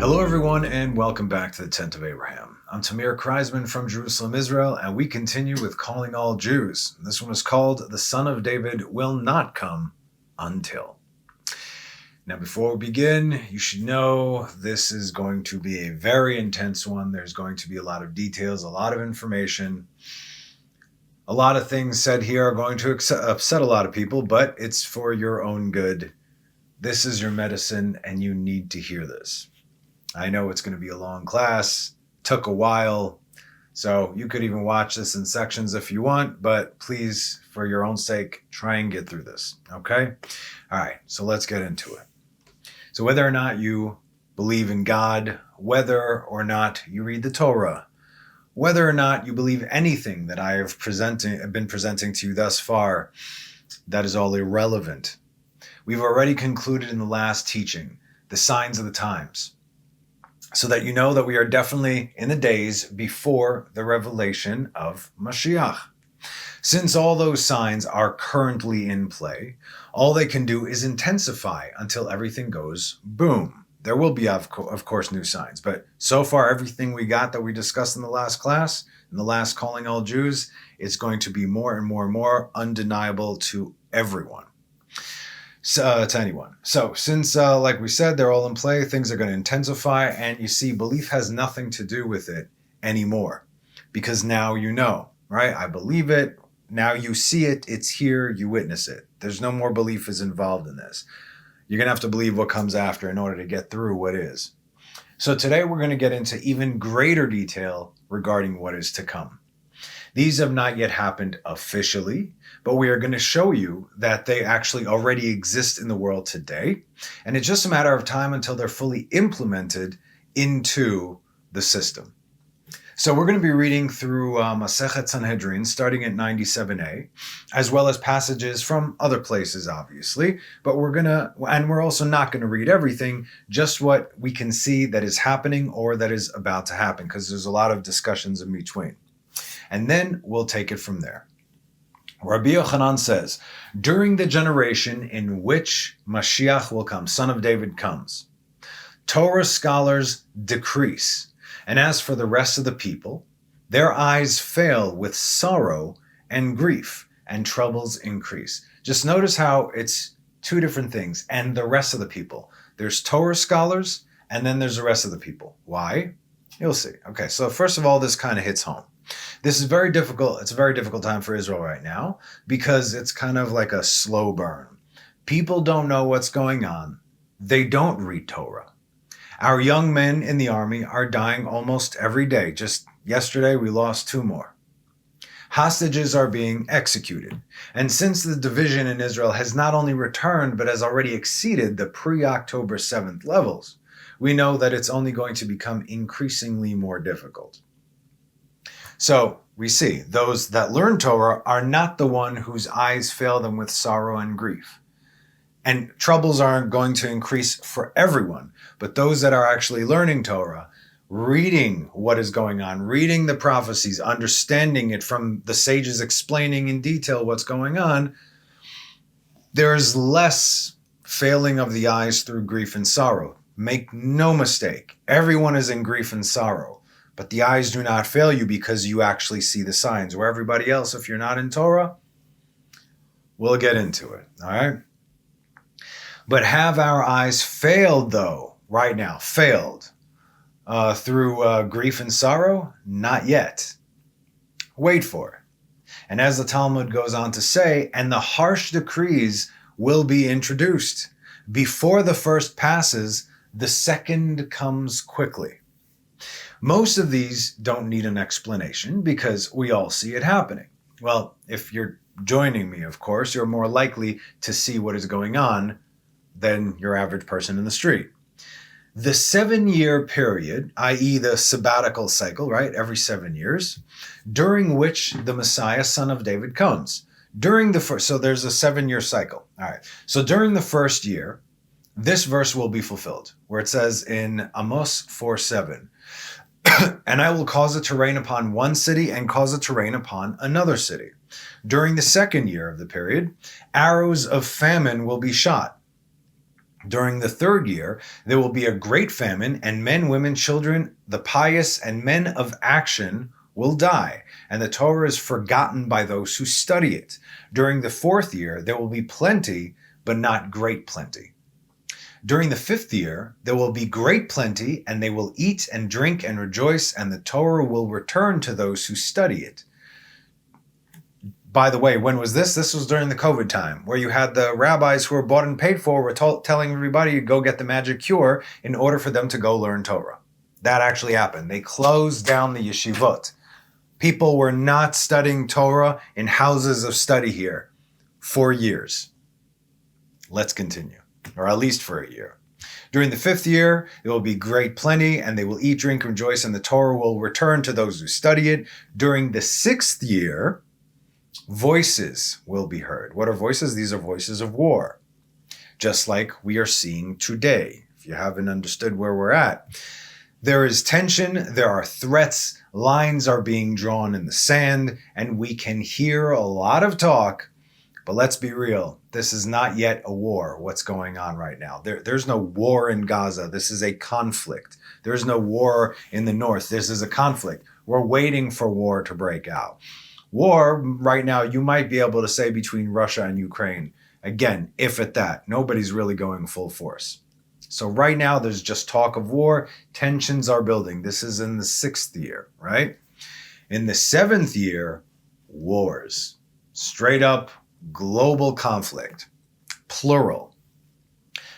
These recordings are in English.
Hello, everyone, and welcome back to the Tent of Abraham. I'm Tamir Kreisman from Jerusalem, Israel, and we continue with Calling All Jews. This one is called The Son of David Will Not Come Until. Now, before we begin, you should know this is going to be a very intense one. There's going to be a lot of details, a lot of information. A lot of things said here are going to upset a lot of people, but it's for your own good. This is your medicine, and you need to hear this. I know it's going to be a long class, took a while, so you could even watch this in sections if you want, but please, for your own sake, try and get through this, okay? All right, so let's get into it. So whether or not you believe in God, whether or not you read the Torah, whether or not you believe anything that I have been presenting to you thus far, that is all irrelevant. We've already concluded in the last teaching the signs of the times, so that you know that we are definitely in the days before the revelation of Mashiach. Since all those signs are currently in play, all they can do is intensify until everything goes boom. There will be, of course, new signs, but so far everything we got that we discussed in the last class, in the last Calling All Jews, is going to be more and more and more undeniable to everyone. To anyone. So since, like we said, they're all in play, things are going to intensify, and you see, belief has nothing to do with it anymore, because now you know, right? I believe it. Now you see it. It's here. You witness it. There's no more belief is involved in this. You're going to have to believe what comes after in order to get through what is. So today we're going to get into even greater detail regarding what is to come. These have not yet happened officially, but we are going to show you that they actually already exist in the world today. And it's just a matter of time until they're fully implemented into the system. So we're going to be reading through Masechet Sanhedrin, starting at 97a, as well as passages from other places, obviously. But we're also not going to read everything, just what we can see that is happening or that is about to happen, because there's a lot of discussions in between. And then we'll take it from there. Rabbi Yochanan says, during the generation in which Mashiach will come, Son of David comes, Torah scholars decrease. And as for the rest of the people, their eyes fail with sorrow and grief, and troubles increase. Just notice how it's two different things. And the rest of the people. There's Torah scholars, and then there's the rest of the people. Why? You'll see. Okay, so first of all, this kind of hits home. This is very difficult. It's a very difficult time for Israel right now because it's kind of like a slow burn. People don't know what's going on. They don't read Torah. Our young men in the army are dying almost every day. Just yesterday, we lost 2 more. Hostages are being executed. And since the division in Israel has not only returned, but has already exceeded the pre-October 7th levels, we know that it's only going to become increasingly more difficult. So we see those that learn Torah are not the one whose eyes fail them with sorrow and grief. And troubles aren't going to increase for everyone, but those that are actually learning Torah, reading what is going on, reading the prophecies, understanding it from the sages explaining in detail what's going on, there's less failing of the eyes through grief and sorrow. Make no mistake, everyone is in grief and sorrow. But the eyes do not fail you because you actually see the signs. Where everybody else, if you're not in Torah, we'll get into it, all right? But have our eyes failed, though, right now, failed through grief and sorrow? Not yet. Wait for it. And as the Talmud goes on to say, and the harsh decrees will be introduced. Before the first passes, the second comes quickly. Most of these don't need an explanation because we all see it happening. Well, if you're joining me, of course, you're more likely to see what is going on than your average person in the street. The 7-year period, i.e. the sabbatical cycle, right, every 7 years, during which the Messiah, Son of David, comes. So there's a 7-year cycle. All right. So during the first year, this verse will be fulfilled, where it says in Amos 4:7, and I will cause it to rain upon one city and cause it to rain upon another city. During the second year of the period, arrows of famine will be shot. During the 3rd year, there will be a great famine, and men, women, children, the pious, and men of action will die, and the Torah is forgotten by those who study it. During the 4th year, there will be plenty, but not great plenty. During the 5th year, there will be great plenty, and they will eat and drink and rejoice, and the Torah will return to those who study it. By the way, when was this? This was during the COVID time, where you had the rabbis who were bought and paid for were telling everybody to go get the magic cure in order for them to go learn Torah. That actually happened. They closed down the yeshivot. People were not studying Torah in houses of study here for years. Let's continue, or at least for a year. During the 5th year, there will be great plenty, and they will eat, drink, and rejoice, and the Torah will return to those who study it. During the 6th year, voices will be heard. What are voices? These are voices of war, just like we are seeing today. If you haven't understood where we're at, there is tension, there are threats, lines are being drawn in the sand, and we can hear a lot of talk, but let's be real. This is not yet a war, what's going on right now. There's no war in Gaza. This is a conflict. There's no war in the north. This is a conflict. We're waiting for war to break out. War, right now, you might be able to say between Russia and Ukraine. Again, if at that, nobody's really going full force. So right now, there's just talk of war. Tensions are building. This is in the 6th year, right? In the 7th year, wars. Straight up global conflict. Plural.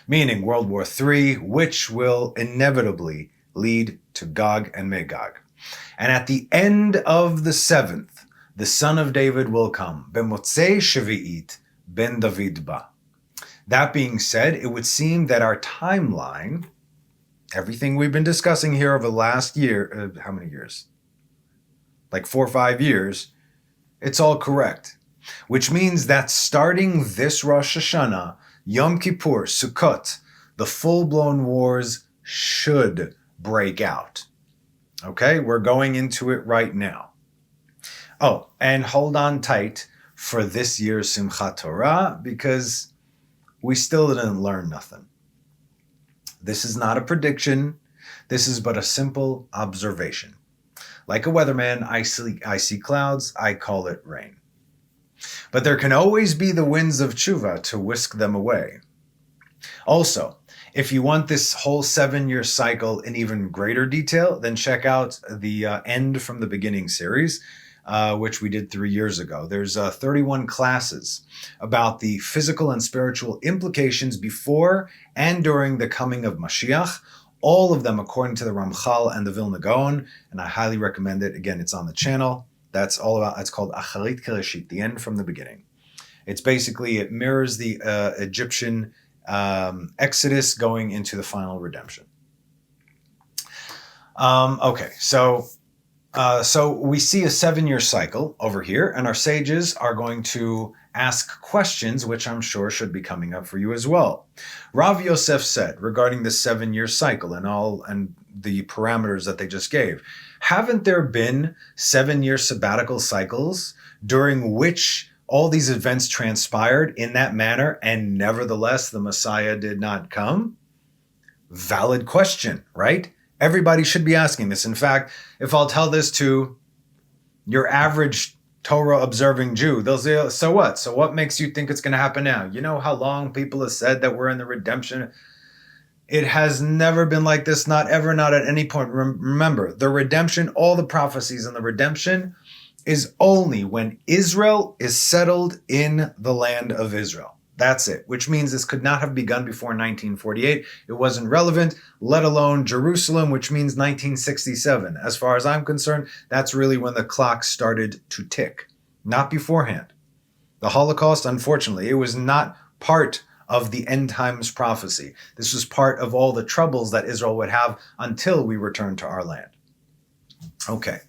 Meaning World War III, which will inevitably lead to Gog and Magog. And at the end of the 7th, the son of David will come. Bemotzei Shavi'it ben David ba. That being said, it would seem that our timeline, everything we've been discussing here over the last year, how many years? Like 4 or 5 years, it's all correct. Which means that starting this Rosh Hashanah, Yom Kippur, Sukkot, the full-blown wars should break out. Okay, we're going into it right now. Oh, and hold on tight for this year's Simchat Torah, because we still didn't learn nothing. This is not a prediction. This is but a simple observation. Like a weatherman, I see clouds, I call it rain. But there can always be the winds of tshuva to whisk them away. Also, if you want this whole 7-year cycle in even greater detail, then check out the End from the Beginning series, which we did 3 years ago. There's 31 classes about the physical and spiritual implications before and during the coming of Mashiach, all of them according to the Ramchal and the Vilna Gaon, and I highly recommend it. Again, it's on the channel. That's all about, it's called Acharit Kereshit, the end from the beginning. It's basically, it mirrors the Egyptian Exodus going into the final redemption. Okay, so we see a 7-year cycle over here, and our sages are going to ask questions, which I'm sure should be coming up for you as well. Rav Yosef said regarding the 7-year cycle and the parameters that they just gave, haven't there been 7-year sabbatical cycles during which all these events transpired in that manner, and nevertheless the Messiah did not come? Valid question, right? Everybody should be asking this. In fact, if I'll tell this to your average Torah-observing Jew, they'll say, so what? So what makes you think it's going to happen now? You know how long people have said that we're in the redemption? It has never been like this, not ever, not at any point. Remember, the redemption, all the prophecies in the redemption is only when Israel is settled in the land of Israel. That's it, which means this could not have begun before 1948. It wasn't relevant, let alone Jerusalem, which means 1967. As far as I'm concerned, that's really when the clock started to tick, not beforehand. The Holocaust, unfortunately, it was not part of the end times prophecy. This was part of all the troubles that Israel would have until we return to our land. Okay.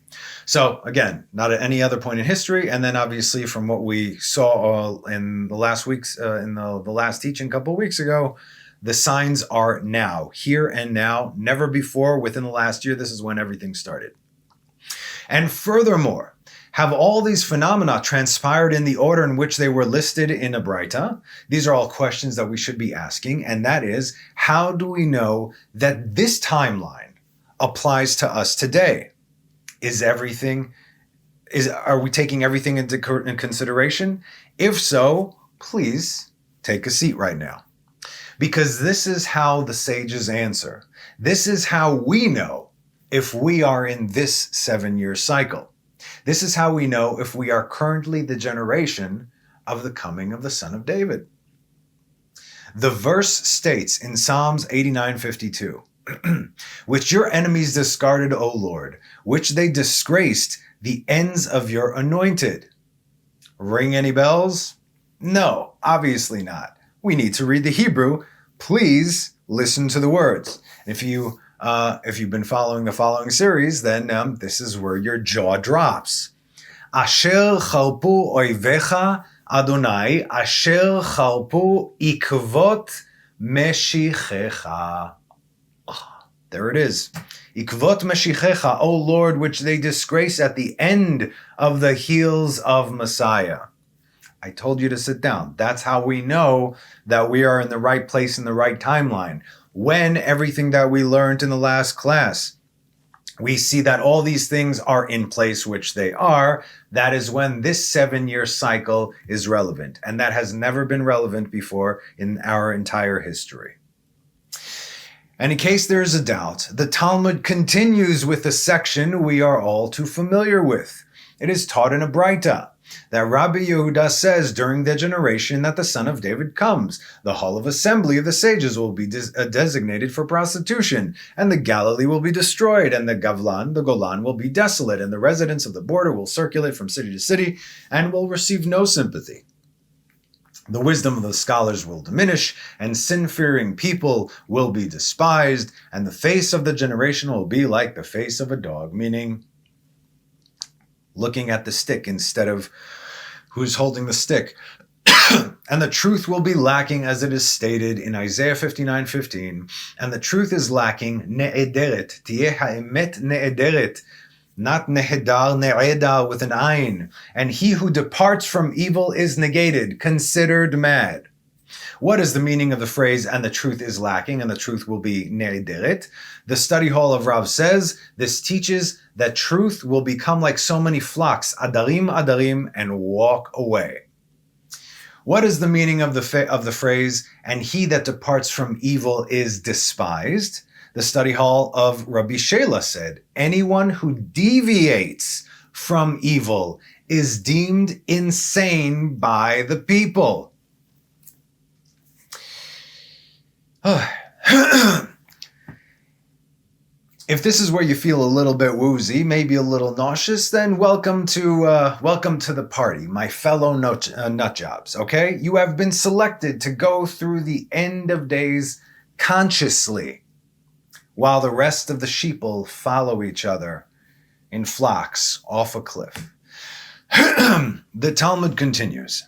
So again, not at any other point in history, and then obviously from what we saw in the last weeks, in the last teaching a couple of weeks ago, the signs are now, here and now, never before within the last year. This is when everything started. And furthermore, Have all these phenomena transpired in the order in which they were listed in a Braita? These are all questions that we should be asking, and that is, how do we know that this timeline applies to us today? Are we taking everything into consideration? If so, please take a seat right now. Because this is how the sages answer. This is how we know if we are in this 7-year cycle. This is how we know if we are currently the generation of the coming of the Son of David. The verse states in Psalms 89:52, which your enemies discarded, O Lord, which they disgraced the ends of your anointed. Ring any bells? No, obviously not. We need to read the Hebrew. Please listen to the words. If you've been following the following series, then this is where your jaw drops. Asher chalpu oivecha Adonai, asher chalpu ikvot meshichecha. There it is. Ikvot meshichecha, O Lord, which they disgrace at the end of the heels of Messiah. I told you to sit down. That's how we know that we are in the right place in the right timeline. When everything that we learned in the last class, we see that all these things are in place, which they are. That is when this 7-year cycle is relevant. And that has never been relevant before in our entire history. And in case there is a doubt, the Talmud continues with the section we are all too familiar with. It is taught in a Braita that Rabbi Yehuda says during the generation that the Son of David comes, the hall of assembly of the sages will be designated for prostitution, and the Galilee will be destroyed, and the Golan will be desolate, and the residents of the border will circulate from city to city and will receive no sympathy. The wisdom of the scholars will diminish, and sin-fearing people will be despised, and the face of the generation will be like the face of a dog, meaning looking at the stick instead of who's holding the stick. And the truth will be lacking, as it is stated in Isaiah 59:15. And the truth is lacking, ne'ederet, tieh ha'emet ne'ederet, not nehedar, ne'edar with an ayin. And he who departs from evil is negated, considered mad. What is the meaning of the phrase, and the truth is lacking, and the truth will be ne'ederet? The study hall of Rav says, this teaches that truth will become like so many flocks, adarim, and walk away. What is the meaning of the phrase, and he that departs from evil is despised? The study hall of Rabbi Shela said, anyone who deviates from evil is deemed insane by the people. If this is where you feel a little bit woozy, maybe a little nauseous, then welcome to the party, my fellow nut jobs, okay? You have been selected to go through the end of days consciously, while the rest of the sheeple follow each other in flocks off a cliff. The Talmud continues.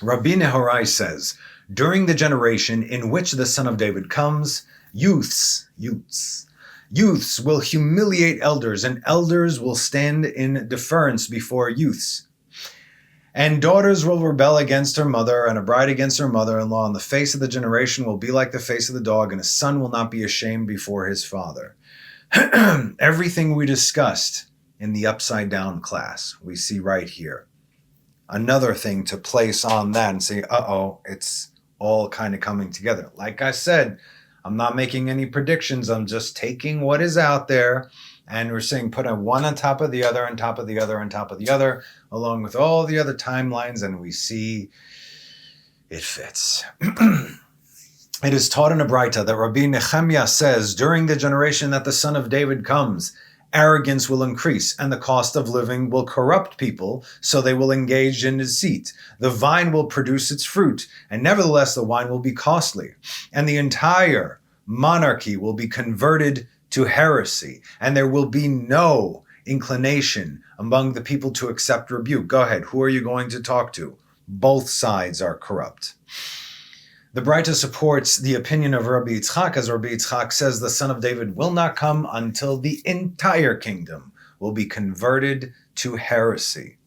Rabbi Nehorai says, during the generation in which the Son of David comes, youths will humiliate elders, and elders will stand in deference before youths. And daughters will rebel against her mother, and a bride against her mother-in-law, and the face of the generation will be like the face of the dog, and a son will not be ashamed before his father. Everything we discussed in the upside down class, we see right here. Another thing to place on that and say, it's all kind of coming together. Like I said, I'm not making any predictions. I'm just taking what is out there, and we're saying put a one on top of the other, on top of the other, on top of the other, along with all the other timelines, and we see it fits. It is taught in a Braita that Rabbi Nehemiah says, during the generation that the Son of David comes, arrogance will increase, and the cost of living will corrupt people, so they will engage in deceit. The vine will produce its fruit, and nevertheless the wine will be costly, and the entire monarchy will be converted to heresy, and there will be no inclination among the people to accept rebuke. Go ahead, who are you going to talk to? Both sides are corrupt. The Braita supports the opinion of Rabbi Yitzchak, as Rabbi Yitzchak says the Son of David will not come until the entire kingdom will be converted to heresy.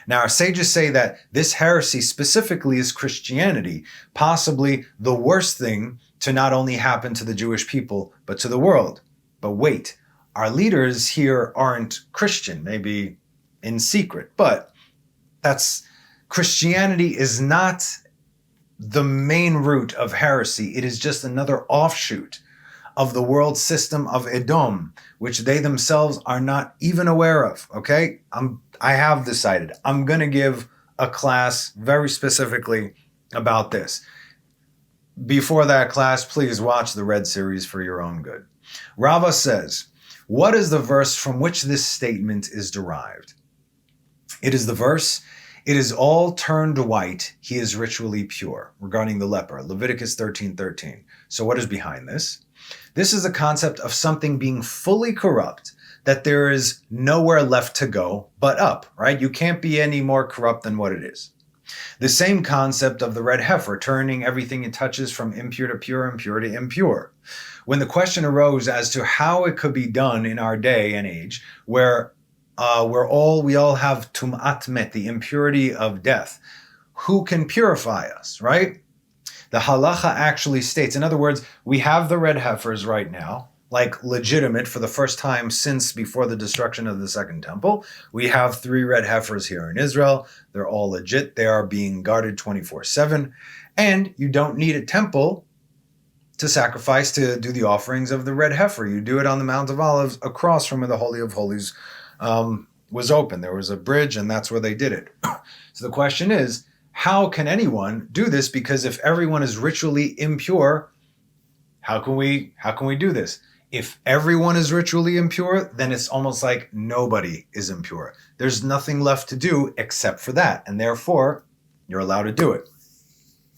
Now, our sages say that this heresy specifically is Christianity, possibly the worst thing to not only happen to the Jewish people, but to the world. But wait, our leaders here aren't Christian, maybe in secret, but Christianity is not the main root of heresy. It is just another offshoot of the world system of Edom, which they themselves are not even aware of, okay? I have decided I'm going to give a class very specifically about this. Before that class, please watch the Red series for your own good. Rava says, what is the verse from which this statement is derived? It is the verse, "It is all turned white, he is ritually pure," regarding the leper, Leviticus 13:13. So what is behind this? This is a concept of something being fully corrupt, that there is nowhere left to go but up, right? You can't be any more corrupt than what it is. The same concept of the red heifer, turning everything it touches from impure to pure and pure to impure. When the question arose as to how it could be done in our day and age, where we all have tum'at met, the impurity of death, who can purify us, right? The halacha actually states, in other words, we have the red heifers right now, like legitimate for the first time since before the destruction of the Second Temple. We have 3 red heifers here in Israel. They're all legit. They are being guarded 24/7. And you don't need a temple to sacrifice, to do the offerings of the red heifer. You do it on the Mount of Olives across from where the Holy of Holies was open. There was a bridge, and that's where they did it. So the question is, how can anyone do this? Because if everyone is ritually impure, how can we do this? If everyone is ritually impure, then it's almost like nobody is impure. There's nothing left to do except for that, and therefore you're allowed to do it.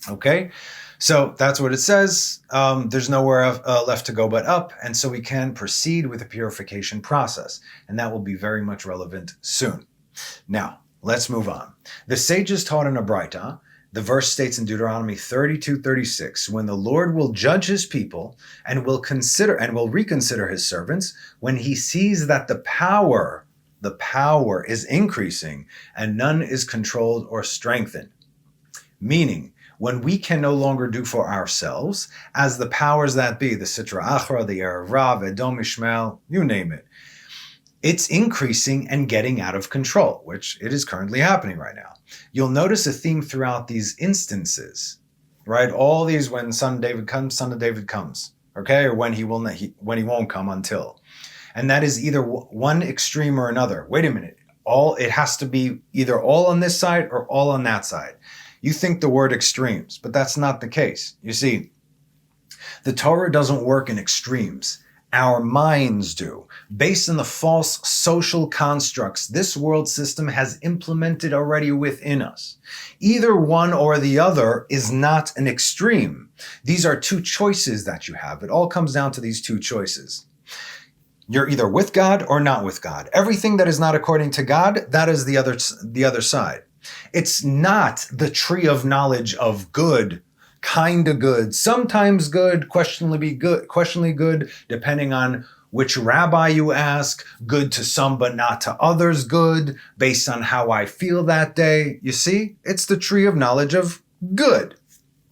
Okay? So that's what it says. There's nowhere left to go but up, and so we can proceed with the purification process, and that will be very much relevant soon. Now, let's move on. The sages taught in a Braita, the verse states in Deuteronomy 32:36, when the Lord will judge his people and will reconsider his servants, when he sees that the power is increasing and none is controlled or strengthened. Meaning, when we can no longer do for ourselves, as the powers that be, the Sitra Achra, the Erev Rav, Edom, Ishmael, you name it, it's increasing and getting out of control, which it is currently happening right now. You'll notice a theme throughout these instances, right? All these, when Son of David comes, okay? Or when he won't come until. And that is either one extreme or another. Wait a minute. It has to be either all on this side or all on that side. You think the word extremes, but that's not the case. You see, the Torah doesn't work in extremes. Our minds do. Based on the false social constructs this world system has implemented already within us. Either one or the other is not an extreme. These are 2 choices that you have. It all comes down to these 2 choices. You're either with God or not with God. Everything that is not according to God, that is the other side. It's not the tree of knowledge of good, kind of good, sometimes good, questionably good, depending on which rabbi you ask, good to some but not to others good, based on how I feel that day. You see, it's the tree of knowledge of good.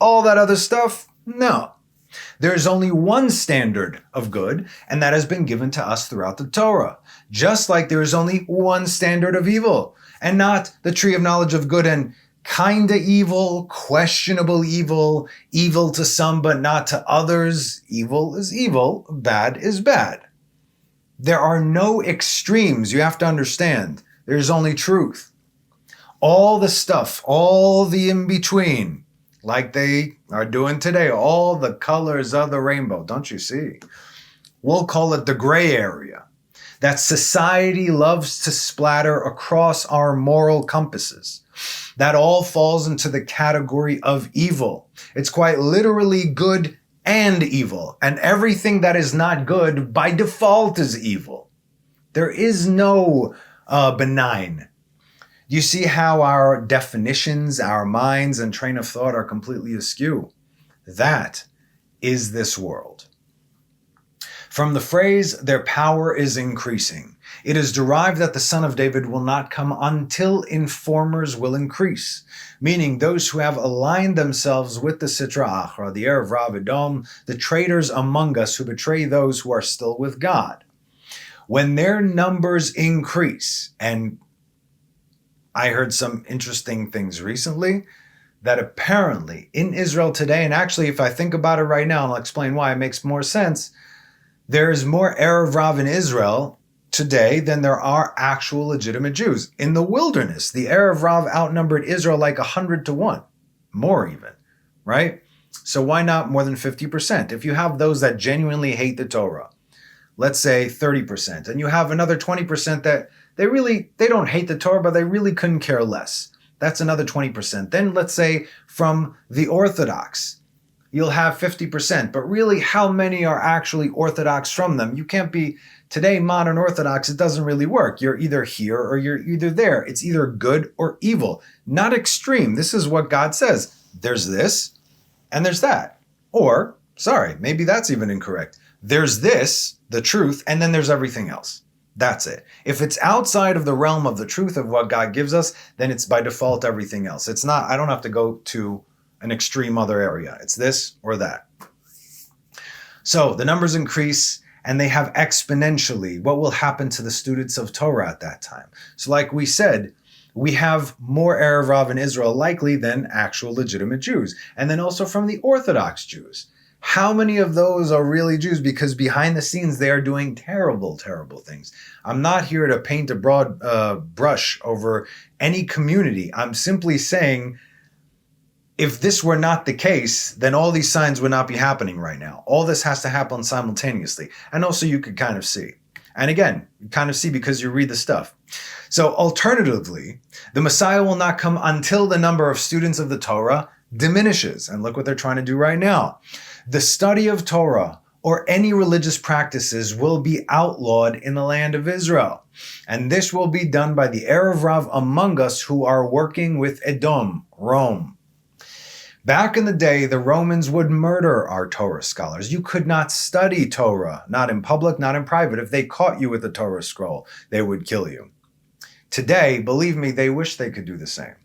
All that other stuff, no. There's only one standard of good, and that has been given to us throughout the Torah. Just like there is only one standard of evil, and not the tree of knowledge of good and kinda evil, questionable evil, evil to some but not to others. Evil is evil, bad is bad. There are no extremes, you have to understand. There's only truth. All the stuff, all the in-between, like they are doing today, all the colors of the rainbow, don't you see? We'll call it the gray area, that society loves to splatter across our moral compasses. That all falls into the category of evil. It's quite literally good and evil, and everything that is not good by default is evil. There is no benign. You see how our definitions, our minds, and train of thought are completely askew? That is this world. From the phrase, their power is increasing, It is derived that the son of David will not come until informers will increase, meaning those who have aligned themselves with the Sitra Achra, the heir of Rav Edom, the traitors among us who betray those who are still with God. When their numbers increase, and I heard some interesting things recently, that apparently in Israel today, and actually if I think about it right now, and I'll explain why it makes more sense, there is more Erev Rav in Israel today than there are actual legitimate Jews. In the wilderness, the Erev Rav outnumbered Israel like 100 to 1, more even, right? So why not more than 50%? If you have those that genuinely hate the Torah, let's say 30%, and you have another 20% that they don't hate the Torah, but they really couldn't care less. That's another 20%. Then let's say from the Orthodox, you'll have 50%, but really how many are actually Orthodox from them? You can't be, today modern Orthodox, it doesn't really work. You're either here or you're either there. It's either good or evil, not extreme. This is what God says. There's this and there's that. Or, sorry, maybe that's even incorrect. There's this, the truth, and then there's everything else. That's it. If it's outside of the realm of the truth of what God gives us, then it's by default everything else. It's not, I don't have to go to an extreme other area. It's this or that. So the numbers increase and they have exponentially. What will happen to the students of Torah at that time? So like we said, we have more Erev Rav in Israel likely than actual legitimate Jews. And then also from the Orthodox Jews. How many of those are really Jews? Because behind the scenes, they are doing terrible, terrible things. I'm not here to paint a broad brush over any community. I'm simply saying, if this were not the case, then all these signs would not be happening right now. All this has to happen simultaneously. And also you could kind of see. And again, you kind of see because you read the stuff. So alternatively, the Messiah will not come until the number of students of the Torah diminishes. And look what they're trying to do right now. The study of Torah or any religious practices will be outlawed in the land of Israel. And this will be done by the Erev Rav among us who are working with Edom, Rome. Back in the day, the Romans would murder our Torah scholars. You could not study Torah, not in public, not in private. If they caught you with the Torah scroll, they would kill you. Today, believe me, they wish they could do the same.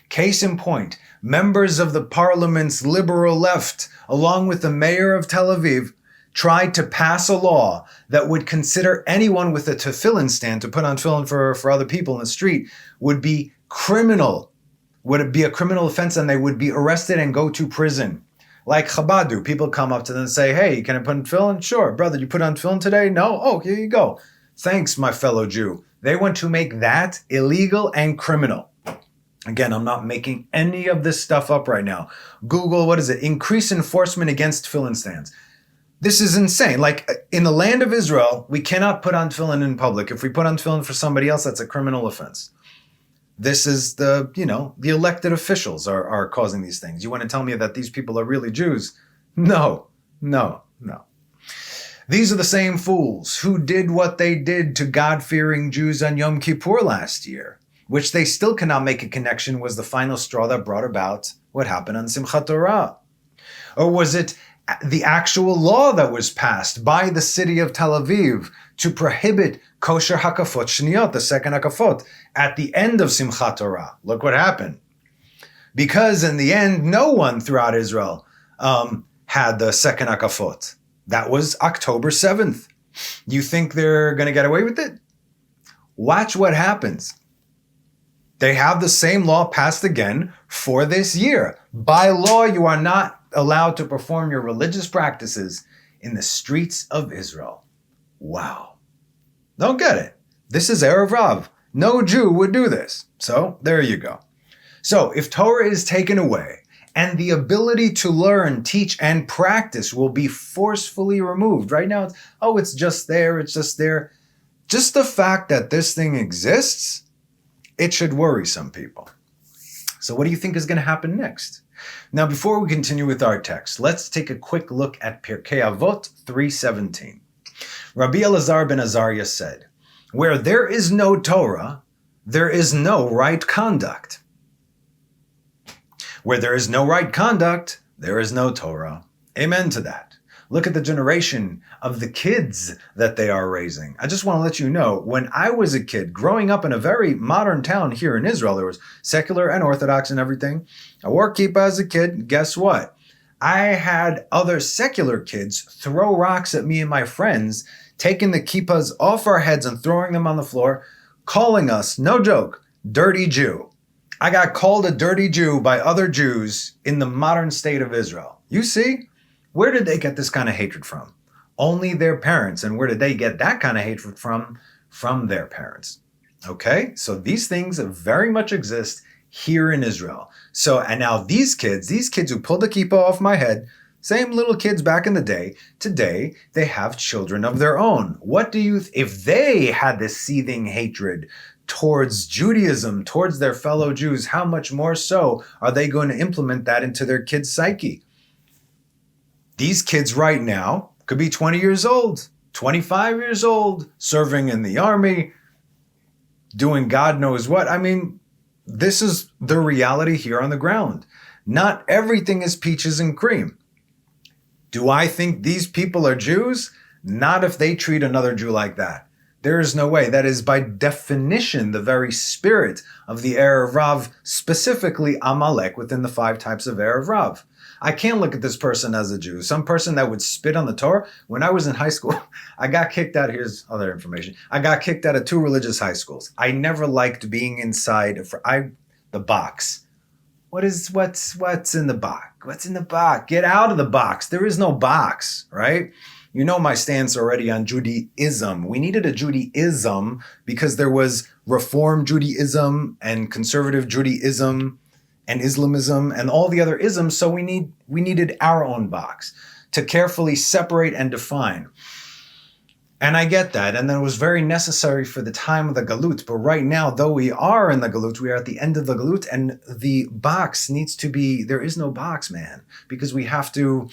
Case in point, members of the parliament's liberal left, along with the mayor of Tel Aviv, tried to pass a law that would consider anyone with a tefillin stand to put on tefillin for other people in the street would be criminal. Would it be a criminal offense and they would be arrested and go to prison. Like Chabad do. People come up to them and say, hey, can I put on tefillin? Sure. Brother, you put on tefillin today? No? Oh, here you go. Thanks, my fellow Jew. They want to make that illegal and criminal. Again, I'm not making any of this stuff up right now. Google, what is it? Increase enforcement against tefillin stands. This is insane. Like in the land of Israel, we cannot put on tefillin in public. If we put on tefillin for somebody else, that's a criminal offense. This is the elected officials are causing these things. You want to tell me that these people are really Jews? No. These are the same fools who did what they did to God-fearing Jews on Yom Kippur last year, which they still cannot make a connection was the final straw that brought about what happened on Simchat Torah. Or was it the actual law that was passed by the city of Tel Aviv to prohibit kosher hakafot shniyot, the second hakafot, at the end of Simchat Torah? Look what happened. Because in the end, no one throughout Israel had the second hakafot. That was October 7th. You think they're going to get away with it? Watch what happens. They have the same law passed again for this year. By law, you are not allowed to perform your religious practices in the streets of Israel. Wow. Don't get it. This is Erev Rav. No Jew would do this. So there you go. So if Torah is taken away and the ability to learn, teach, and practice will be forcefully removed. Right now, it's just there. It's just there. Just the fact that this thing exists, it should worry some people. So what do you think is going to happen next? Now, before we continue with our text, let's take a quick look at Pirkei Avot 3:17. Rabbi Elazar ben Azariah said, where there is no Torah, there is no right conduct. Where there is no right conduct, there is no Torah. Amen to that. Look at the generation of the kids that they are raising. I just want to let you know, when I was a kid, growing up in a very modern town here in Israel, there was secular and Orthodox and everything. I wore kippah as a kid. Guess what? I had other secular kids throw rocks at me and my friends, taking the kippahs off our heads and throwing them on the floor, calling us, no joke, dirty Jew. I got called a dirty Jew by other Jews in the modern state of Israel. You see? Where did they get this kind of hatred from? Only their parents. And where did they get that kind of hatred from? From their parents. Okay? So these things very much exist here in Israel. So, and now these kids who pulled the kippah off my head, same little kids back in the day, today they have children of their own. What do you, if they had this seething hatred towards Judaism, towards their fellow Jews, how much more so are they going to implement that into their kids' psyche? These kids right now could be 20 years old, 25 years old, serving in the army, doing God knows what. I mean, this is the reality here on the ground. Not everything is peaches and cream. Do I think these people are Jews? Not if they treat another Jew like that. There is no way. That is by definition the very spirit of the Erev Rav, specifically Amalek within the 5 types of Erev Rav. I can't look at this person as a Jew. Some person that would spit on the Torah. When I was in high school, I got kicked out. Here's other information. I got kicked out of 2 religious high schools. I never liked being inside the box. What's in the box? What's in the box? Get out of the box. There is no box, right? You know my stance already on Judaism. We needed a Judaism because there was Reform Judaism and Conservative Judaism and Islamism and all the other isms. So we needed our own box to carefully separate and define. And I get that. And then it was very necessary for the time of the Galut. But right now, though we are in the Galut, we are at the end of the Galut, and the box needs to be, there is no box, man, because we have to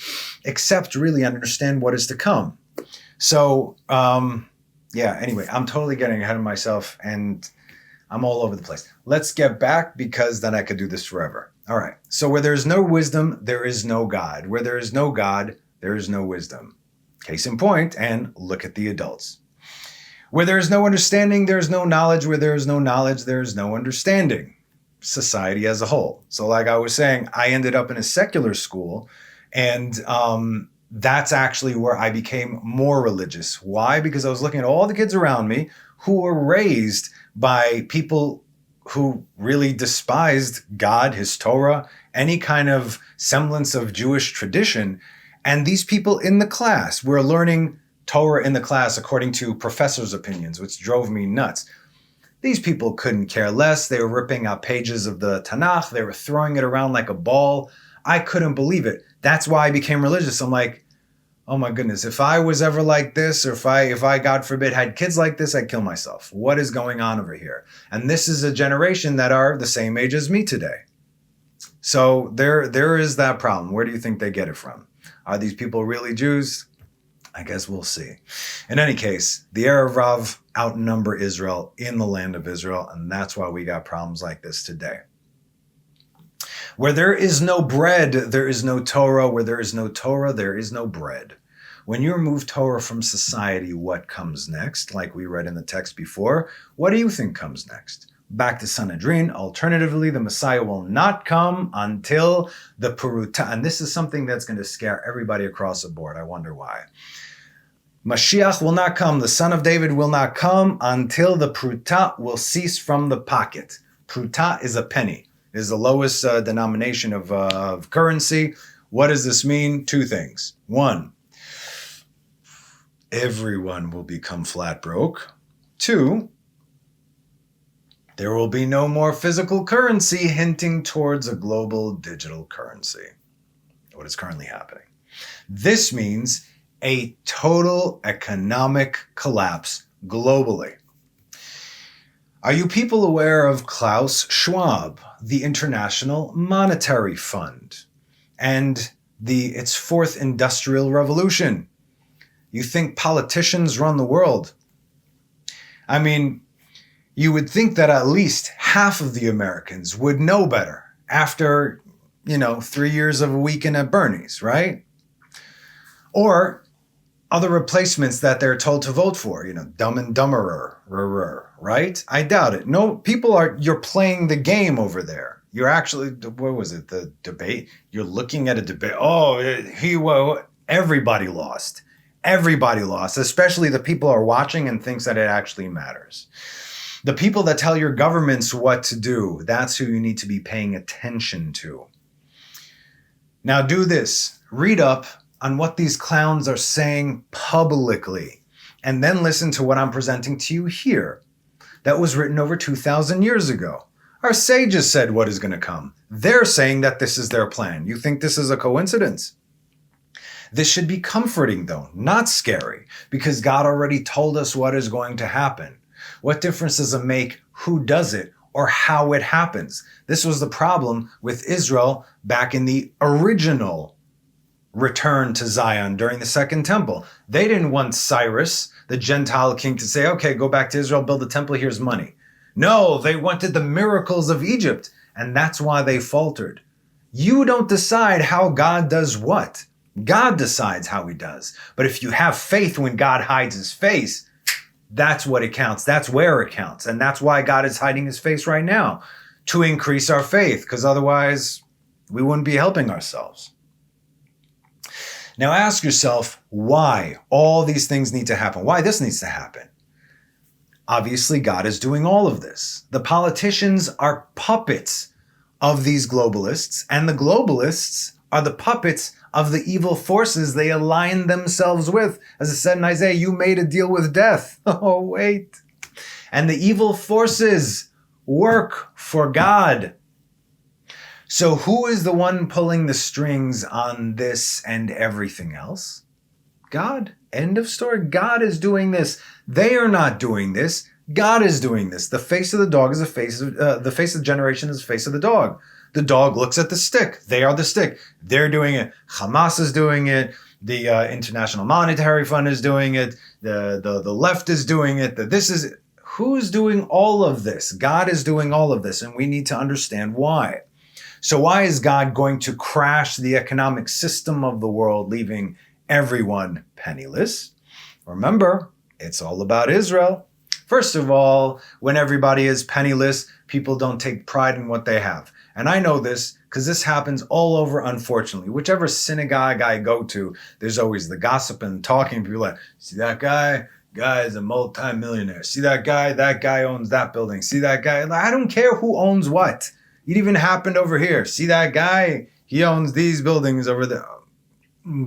accept, really understand what is to come. So, anyway, I'm totally getting ahead of myself and I'm all over the place. Let's get back, because then I could do this forever. All right. So where there is no wisdom, there is no God. Where there is no God, there is no wisdom. Case in point, and look at the adults. Where there is no understanding, there is no knowledge. Where there is no knowledge, there is no understanding. Society as a whole. So like I was saying, I ended up in a secular school, and that's actually where I became more religious. Why? Because I was looking at all the kids around me who were raised by people who really despised God, His Torah, any kind of semblance of Jewish tradition. And these people in the class were learning Torah in the class according to professors' opinions, which drove me nuts. These people couldn't care less. They were ripping out pages of the Tanakh. They were throwing it around like a ball. I couldn't believe it. That's why I became religious. I'm like, oh my goodness, if I was ever like this, or if I, God forbid, had kids like this, I'd kill myself. What is going on over here? And this is a generation that are the same age as me today. So there is that problem. Where do you think they get it from? Are these people really Jews? I guess we'll see. In any case, the Erev Rav outnumber Israel in the land of Israel, and that's why we got problems like this today. Where there is no bread, there is no Torah. Where there is no Torah, there is no bread. When you remove Torah from society, what comes next? Like we read in the text before, what do you think comes next? Back to Sanhedrin. Alternatively, the Messiah will not come until the Peruta. And this is something that's going to scare everybody across the board. I wonder why. Mashiach will not come. The son of David will not come until the Peruta will cease from the pocket. Peruta is a penny. It is the lowest denomination of currency. What does this mean? 2 things. 1, everyone will become flat broke. 2, there will be no more physical currency, hinting towards a global digital currency. What is currently happening. This means a total economic collapse globally. Are you people aware of Klaus Schwab, the International Monetary Fund, and its 4th Industrial Revolution? You think politicians run the world? I mean, you would think that at least half of the Americans would know better after, 3 years of a weekend at Bernie's, right? Or other replacements that they're told to vote for, Dumb and Dumberer, right? I doubt it. No, you're playing the game over there. You're actually, what was it, the debate? You're looking at a debate. Everybody lost. Everybody lost, especially the people who are watching and thinks that it actually matters. The people that tell your governments what to do, that's who you need to be paying attention to. Now do this. Read up on what these clowns are saying publicly, and then listen to what I'm presenting to you here. That was written over 2,000 years ago. Our sages said what is going to come. They're saying that this is their plan. You think this is a coincidence? This should be comforting, though, not scary, because God already told us what is going to happen. What difference does it make who does it or how it happens? This was the problem with Israel back in the original return to Zion during the Second Temple. They didn't want Cyrus, the Gentile king, to say, okay, go back to Israel, build a temple, here's money. No, they wanted the miracles of Egypt, and that's why they faltered. You don't decide how God does what. God decides how he does. But if you have faith when God hides his face, that's what it counts. That's where it counts. And that's why God is hiding his face right now, to increase our faith, because otherwise we wouldn't be helping ourselves. Now ask yourself why all these things need to happen, why this needs to happen. Obviously, God is doing all of this. The politicians are puppets of these globalists, and the globalists are the puppets of the evil forces they align themselves with. As it said in Isaiah, you made a deal with death. Oh, wait. And the evil forces work for God. So who is the one pulling the strings on this and everything else? God. End of story. God is doing this. They are not doing this. God is doing this. The face of the dog is the face of the generation is the face of the dog. The dog looks at the stick. They are the stick. They're doing it. Hamas is doing it. The International Monetary Fund is doing it. The left is doing it. Who's doing all of this? God is doing all of this, and we need to understand why. So why is God going to crash the economic system of the world, leaving everyone penniless? Remember, it's all about Israel. First of all, when everybody is penniless, people don't take pride in what they have. And I know this because this happens all over, unfortunately. Whichever synagogue I go to, there's always the gossip and talking. People are like, see that guy? Guy is a multi-millionaire. See that guy owns that building. See that guy? I don't care who owns what. It even happened over here. See that guy? He owns these buildings over there.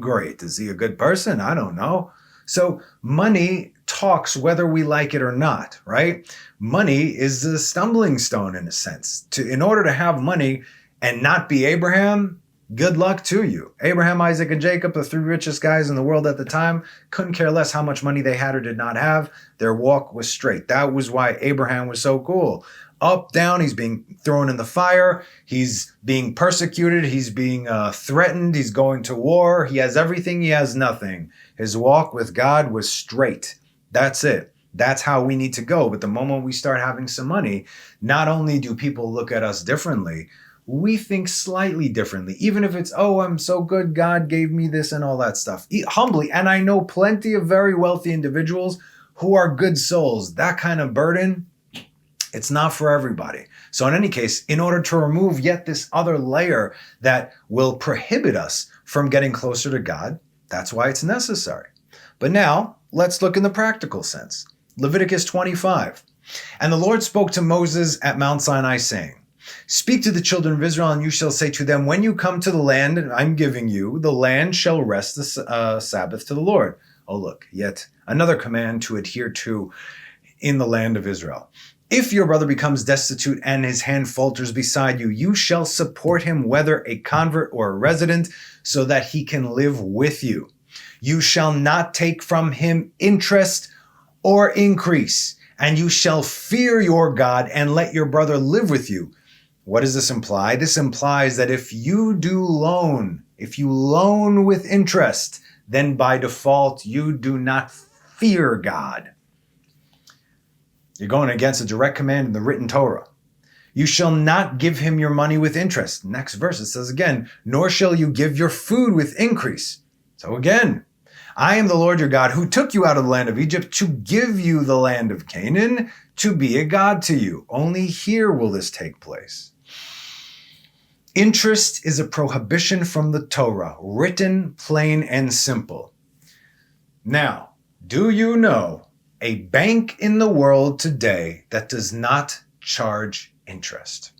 Great. Is he a good person? I don't know. So money talks whether we like it or not, right? Money is the stumbling stone in a sense. In order to have money and not be Abraham, good luck to you. Abraham, Isaac, and Jacob, the three richest guys in the world at the time, couldn't care less how much money they had or did not have. Their walk was straight. That was why Abraham was so cool. Up, down, he's being thrown in the fire. He's being persecuted. He's being threatened. He's going to war. He has everything. He has nothing. His walk with God was straight. That's it. That's how we need to go. But the moment we start having some money, not only do people look at us differently, we think slightly differently. Even if it's, oh, I'm so good, God gave me this and all that stuff. Humbly, and I know plenty of very wealthy individuals who are good souls. That kind of burden, it's not for everybody. So in any case, in order to remove yet this other layer that will prohibit us from getting closer to God, that's why it's necessary. But now, let's look in the practical sense. Leviticus 25. And the Lord spoke to Moses at Mount Sinai, saying, speak to the children of Israel, and you shall say to them, when you come to the land I'm giving you, the land shall rest the Sabbath to the Lord. Oh, look, yet another command to adhere to in the land of Israel. If your brother becomes destitute and his hand falters beside you, you shall support him, whether a convert or a resident, so that he can live with you. You shall not take from him interest or increase, and you shall fear your God and let your brother live with you. What does this imply? This implies that if you loan with interest, then by default, you do not fear God. You're going against a direct command in the written Torah. You shall not give him your money with interest. Next verse, it says again, nor shall you give your food with increase. So again, I am the Lord your God who took you out of the land of Egypt to give you the land of Canaan to be a God to you. Only here will this take place. Interest is a prohibition from the Torah, written, plain, and simple. Now, do you know a bank in the world today that does not charge interest?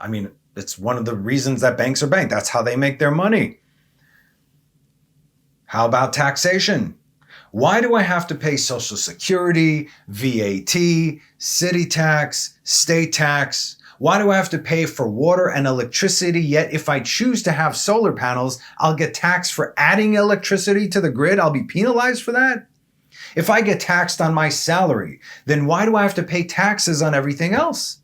I mean, it's one of the reasons that banks are banked. That's how they make their money. How about taxation? Why do I have to pay Social Security, VAT, city tax, state tax? Why do I have to pay for water and electricity? Yet if I choose to have solar panels, I'll get taxed for adding electricity to the grid. I'll be penalized for that. If I get taxed on my salary, then why do I have to pay taxes on everything else?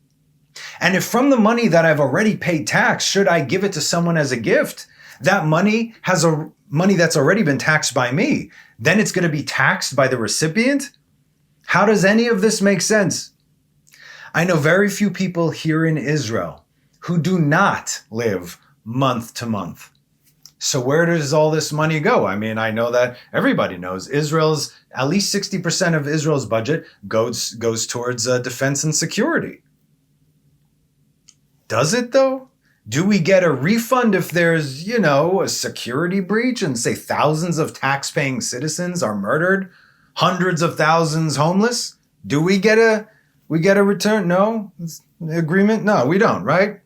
And if from the money that I've already paid tax, should I give it to someone as a gift? That money has money that's already been taxed by me. Then it's going to be taxed by the recipient? How does any of this make sense? I know very few people here in Israel who do not live month to month. So where does all this money go? I mean, I know that everybody knows at least 60% of Israel's budget goes towards defense and security. Does it though? Do we get a refund if there's, a security breach and say thousands of tax-paying citizens are murdered, hundreds of thousands homeless? Do we get a return? No? Agreement? No, we don't, right?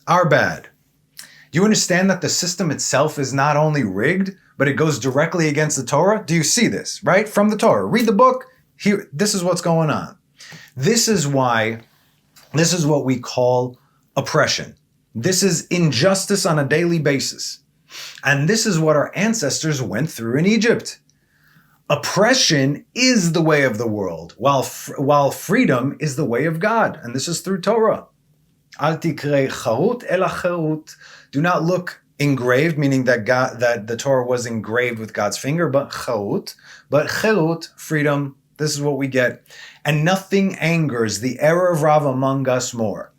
Our bad. Do you understand that the system itself is not only rigged, but it goes directly against the Torah? Do you see this, right? From the Torah. Read the book. Here, this is what's going on. This is what we call oppression. This is injustice on a daily basis. And this is what our ancestors went through in Egypt. Oppression is the way of the world, while freedom is the way of God. And this is through Torah. Al tikrei charut ela cherut. Do not look engraved, meaning that the Torah was engraved with God's finger, but charut. But cherut, freedom, this is what we get. And nothing angers the error of Rav among us more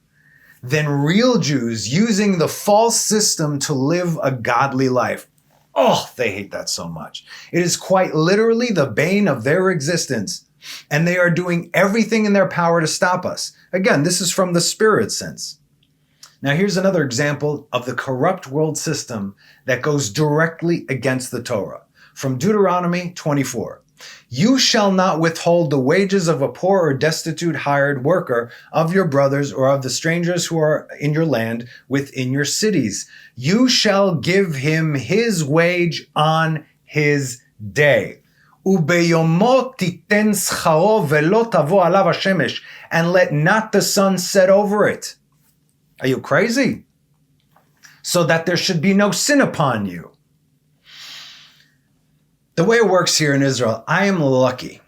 than real Jews using the false system to live a godly life. Oh, they hate that so much. It is quite literally the bane of their existence. And they are doing everything in their power to stop us. Again, this is from the spirit sense. Now, here's another example of the corrupt world system that goes directly against the Torah. From Deuteronomy 24. You shall not withhold the wages of a poor or destitute hired worker of your brothers or of the strangers who are in your land within your cities. You shall give him his wage on his day. Ubeyomo titen scharo velo tavo alav hashemesh, and let not the sun set over it. Are you crazy? So that there should be no sin upon you. The way it works here in Israel, I am lucky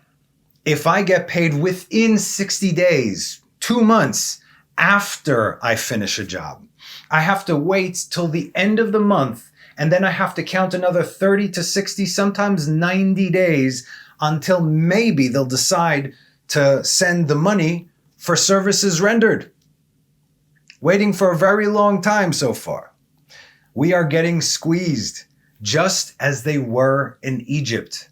if I get paid within 60 days, 2 months after I finish a job. I have to wait till the end of the month, and then I have to count another 30 to 60, sometimes 90 days until maybe they'll decide to send the money for services rendered. Waiting for a very long time so far. We are getting squeezed. Just as they were in Egypt.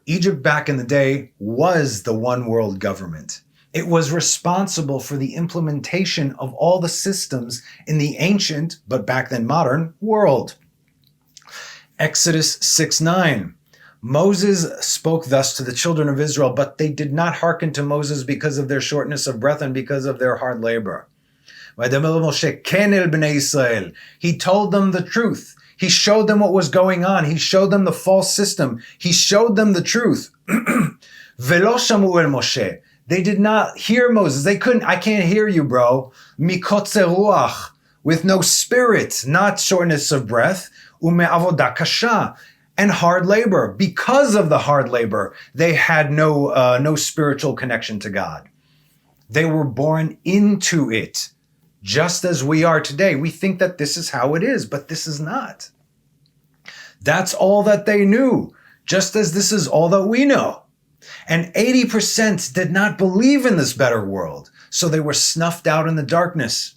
Egypt back in the day was the one world government. It was responsible for the implementation of all the systems in the ancient, but back then modern, world. Exodus 6:9. Moses spoke thus to the children of Israel, but they did not hearken to Moses because of their shortness of breath and because of their hard labor. He told them the truth. He showed them what was going on. He showed them the false system. He showed them the truth. Velo shamu el Moshe. They did not hear Moses. They couldn't. I can't hear you, bro. Mikotze ruach, with no spirit, not shortness of breath. Ume avodah kasha, and hard labor. Because of the hard labor, they had no spiritual connection to God. They were born into it. Just as we are today, we think that this is how it is, but this is not. That's all that they knew, just as this is all that we know. And 80% did not believe in this better world, so they were snuffed out in the darkness.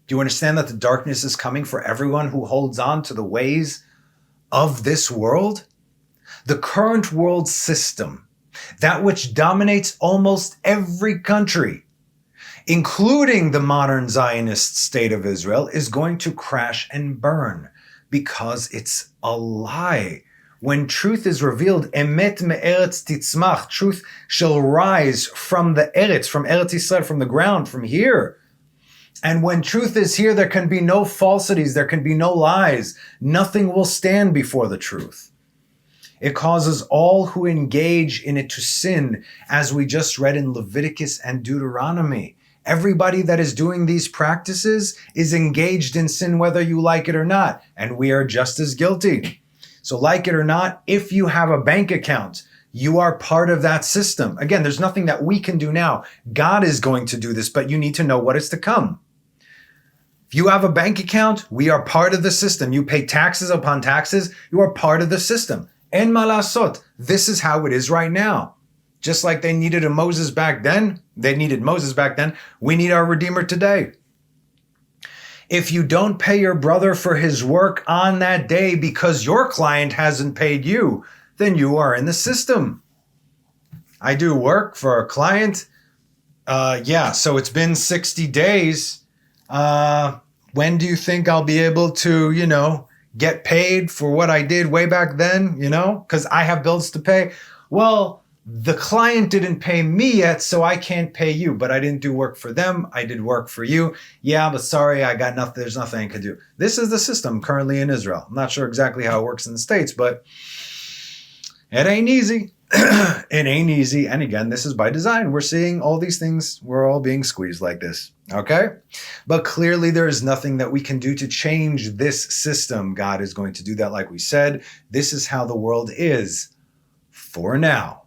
Do you understand that the darkness is coming for everyone who holds on to the ways of this world, the current world system, that which dominates almost every country, including the modern Zionist state of Israel, is going to crash and burn because it's a lie. When truth is revealed, emet me'eretz titzmach, truth shall rise from the eretz, from Eretz Yisrael, from the ground, from here. And when truth is here, there can be no falsities, there can be no lies. Nothing will stand before the truth. It causes all who engage in it to sin, as we just read in Leviticus and Deuteronomy. Everybody that is doing these practices is engaged in sin, whether you like it or not, and we are just as guilty. So like it or not, if you have a bank account, you are part of that system. Again, there's nothing that we can do now. God is going to do this, but you need to know what is to come. If you have a bank account, we are part of the system. You pay taxes upon taxes, you are part of the system. En malasot. This is how it is right now. Just like they needed Moses back then, we need our Redeemer today. If you don't pay your brother for his work on that day because your client hasn't paid you, then you are in the system. I do work for a client. So it's been 60 days. When do you think I'll be able to, get paid for what I did way back then, because I have bills to pay? Well, the client didn't pay me yet, so I can't pay you, but I didn't do work for them. I did work for you. Yeah, but sorry, I got nothing. There's nothing I can do. This is the system currently in Israel. I'm not sure exactly how it works in the States, but it ain't easy. It ain't easy. And again, this is by design. We're seeing all these things. We're all being squeezed like this. Okay? But clearly there is nothing that we can do to change this system. God is going to do that, like we said. This is how the world is for now.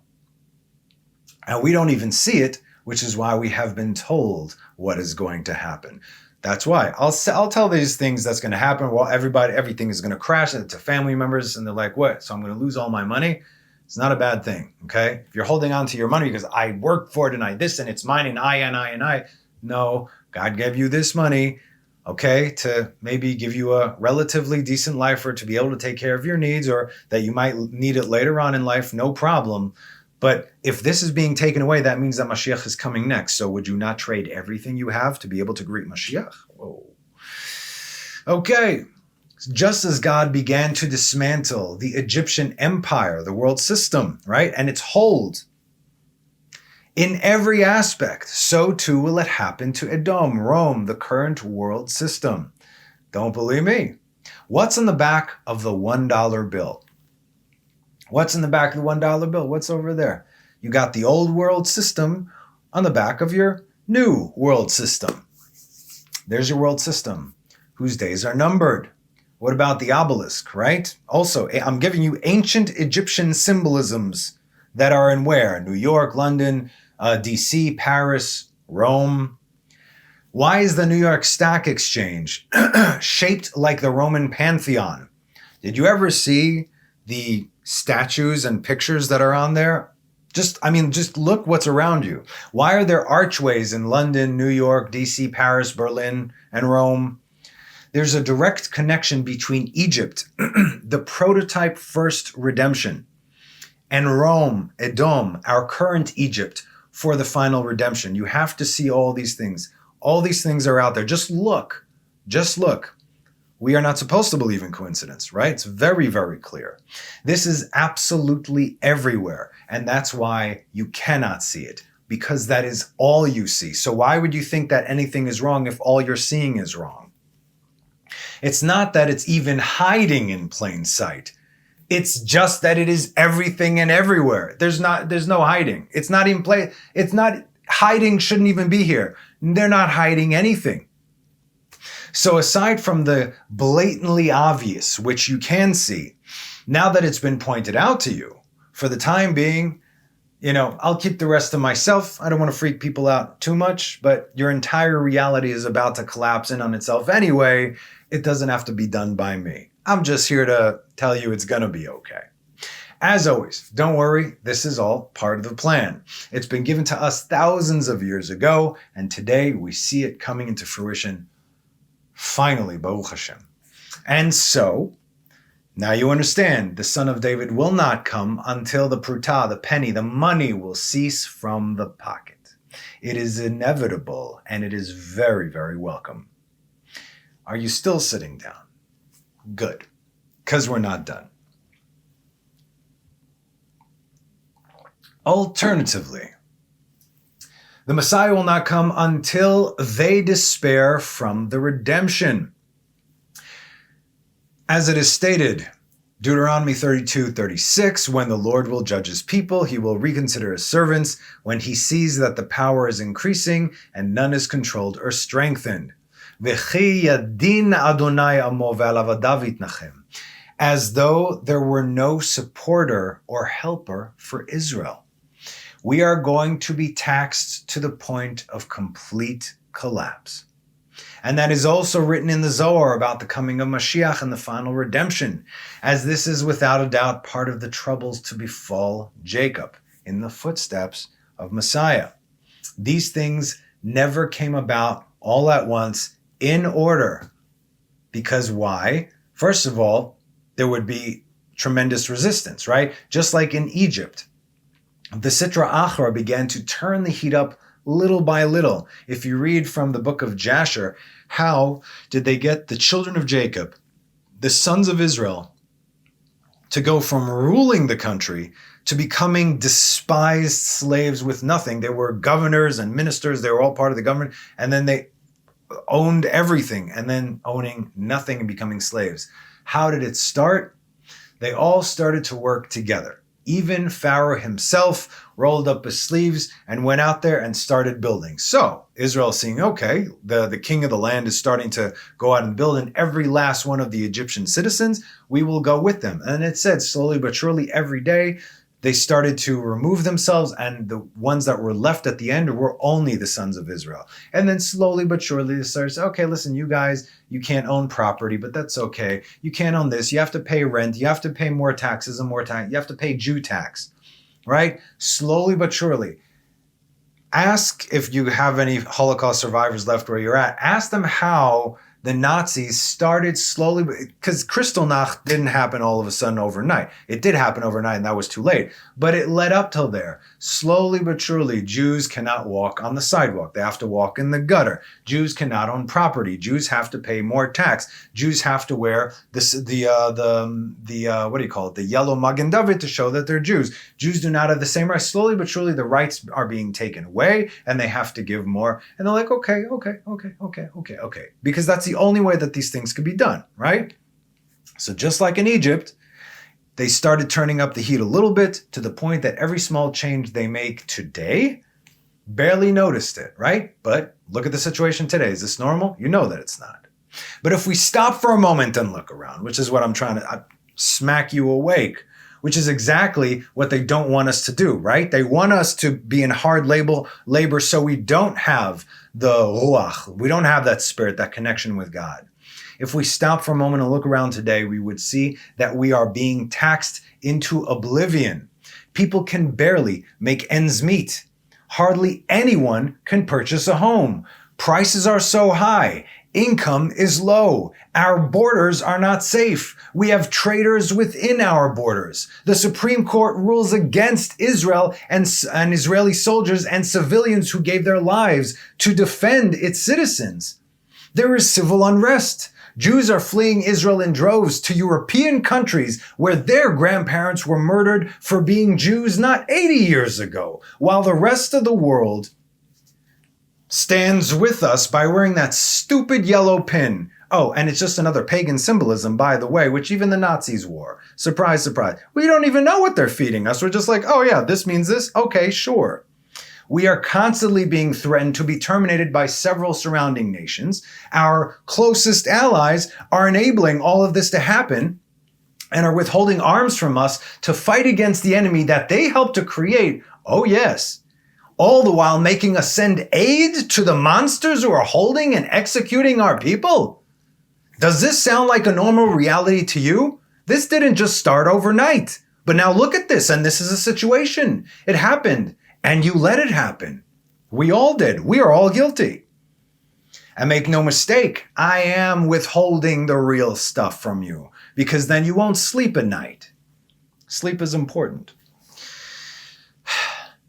And we don't even see it, which is why we have been told what is going to happen. That's why I'll tell these things that's going to happen. Well, everything is going to crash to family members, and they're like, what? So I'm going to lose all my money? It's not a bad thing, okay? If you're holding on to your money because I worked for it and and it's mine and I. No, God gave you this money, okay, to maybe give you a relatively decent life or to be able to take care of your needs, or that you might need it later on in life, no problem. But if this is being taken away, that means that Mashiach is coming next. So would you not trade everything you have to be able to greet Mashiach? Whoa. Okay. Just as God began to dismantle the Egyptian empire, the world system, right, and its hold in every aspect, so too will it happen to Edom, Rome, the current world system. Don't believe me? What's on the back of the $1 bill? What's in the back of the $1 bill? What's over there? You got the old world system on the back of your new world system. There's your world system, whose days are numbered. What about the obelisk, right? Also, I'm giving you ancient Egyptian symbolisms that are in where? New York, London, DC, Paris, Rome. Why is the New York Stock Exchange shaped like the Roman Pantheon? Did you ever see the statues and pictures that are on there? Just look what's around you. Why are there archways in London, New York, DC, Paris, Berlin, and Rome? There's a direct connection between Egypt, the prototype first redemption, and Rome, Edom, our current Egypt, for the final redemption. You have to see all these things. All these things are out there. Just look. Just look. We are not supposed to believe in coincidence, right? It's very, very clear. This is absolutely everywhere. And that's why you cannot see it, because that is all you see. So why would you think that anything is wrong if all you're seeing is wrong? It's not that it's even hiding in plain sight. It's just that it is everything and everywhere. There's no hiding. It's not even hiding shouldn't even be here. They're not hiding anything. So aside from the blatantly obvious, which you can see, now that it's been pointed out to you, for the time being, I'll keep the rest to myself. I don't want to freak people out too much, but your entire reality is about to collapse in on itself anyway. It doesn't have to be done by me. I'm just here to tell you it's going to be okay. As always, don't worry. This is all part of the plan. It's been given to us thousands of years ago, and today we see it coming into fruition. Finally, Baruch Hashem. And so, Now you understand, the son of David will not come until the pruta, the penny, the money will cease from the pocket. It is inevitable, and it is very, very welcome. Are you still sitting down? Good, because we're not done. Alternatively, the Messiah will not come until they despair from the redemption. As it is stated, Deuteronomy 32:36, when the Lord will judge his people, he will reconsider his servants when he sees that the power is increasing and none is controlled or strengthened. V'chi yadin Adonai amo ve'alav adav yitnachem. As though there were no supporter or helper for Israel. We are going to be taxed to the point of complete collapse. And that is also written in the Zohar about the coming of Mashiach and the final redemption, as this is without a doubt part of the troubles to befall Jacob in the footsteps of Messiah. These things never came about all at once in order. Because why? First of all, there would be tremendous resistance, right? Just like in Egypt. The Sitra Achra began to turn the heat up little by little. If you read from the book of Jasher, how did they get the children of Jacob, the sons of Israel, to go from ruling the country to becoming despised slaves with nothing? They were governors and ministers. They were all part of the government. And then they owned everything and then owning nothing and becoming slaves. How did it start? They all started to work together. Even Pharaoh himself rolled up his sleeves and went out there and started building. So Israel seeing, okay, the king of the land is starting to go out and build, and every last one of the Egyptian citizens, we will go with them. And it said slowly but surely every day, they started to remove themselves, and the ones that were left at the end were only the sons of Israel. And then slowly but surely they started to say, okay, listen, you guys, you can't own property, but that's okay. You can't own this. You have to pay rent. You have to pay more taxes and more tax. You have to pay Jew tax, right? Slowly but surely. Ask if you have any Holocaust survivors left where you're at. Ask them how the Nazis started slowly, because Kristallnacht didn't happen all of a sudden overnight. It did happen overnight, and that was too late. But it led up till there. Slowly but surely, Jews cannot walk on the sidewalk. They have to walk in the gutter. Jews cannot own property. Jews have to pay more tax. Jews have to wear the yellow Magen David to show that they're Jews. Jews do not have the same rights. Slowly but surely, the rights are being taken away, and they have to give more. And they're like, okay. Because that's the only way that these things could be done, right? So just like in Egypt, they started turning up the heat a little bit to the point that every small change they make today barely noticed it, right? But look at the situation today. Is this normal? You know that it's not. But if we stop for a moment and look around, which is what I'm trying to smack you awake, which is exactly what they don't want us to do, right? They want us to be in hard labor so we don't have the ruach. We don't have that spirit, that connection with God. If we stop for a moment and look around today, we would see that we are being taxed into oblivion. People can barely make ends meet. Hardly anyone can purchase a home. Prices are so high. Income is low. Our borders are not safe. We have traitors within our borders. The Supreme Court rules against Israel and Israeli soldiers and civilians who gave their lives to defend its citizens. There is civil unrest. Jews are fleeing Israel in droves to European countries where their grandparents were murdered for being Jews not 80 years ago, while the rest of the world stands with us by wearing that stupid yellow pin. Oh, and it's just another pagan symbolism, by the way, which even the Nazis wore. Surprise, surprise. We don't even know what they're feeding us. We're just like, oh yeah, this means this? Okay, sure. We are constantly being threatened to be terminated by several surrounding nations. Our closest allies are enabling all of this to happen and are withholding arms from us to fight against the enemy that they helped to create. Oh yes. All the while making us send aid to the monsters who are holding and executing our people? Does this sound like a normal reality to you? This didn't just start overnight. But now look at this, and this is a situation. It happened, and you let it happen. We all did. We are all guilty. And make no mistake, I am withholding the real stuff from you, because then you won't sleep at night. Sleep is important.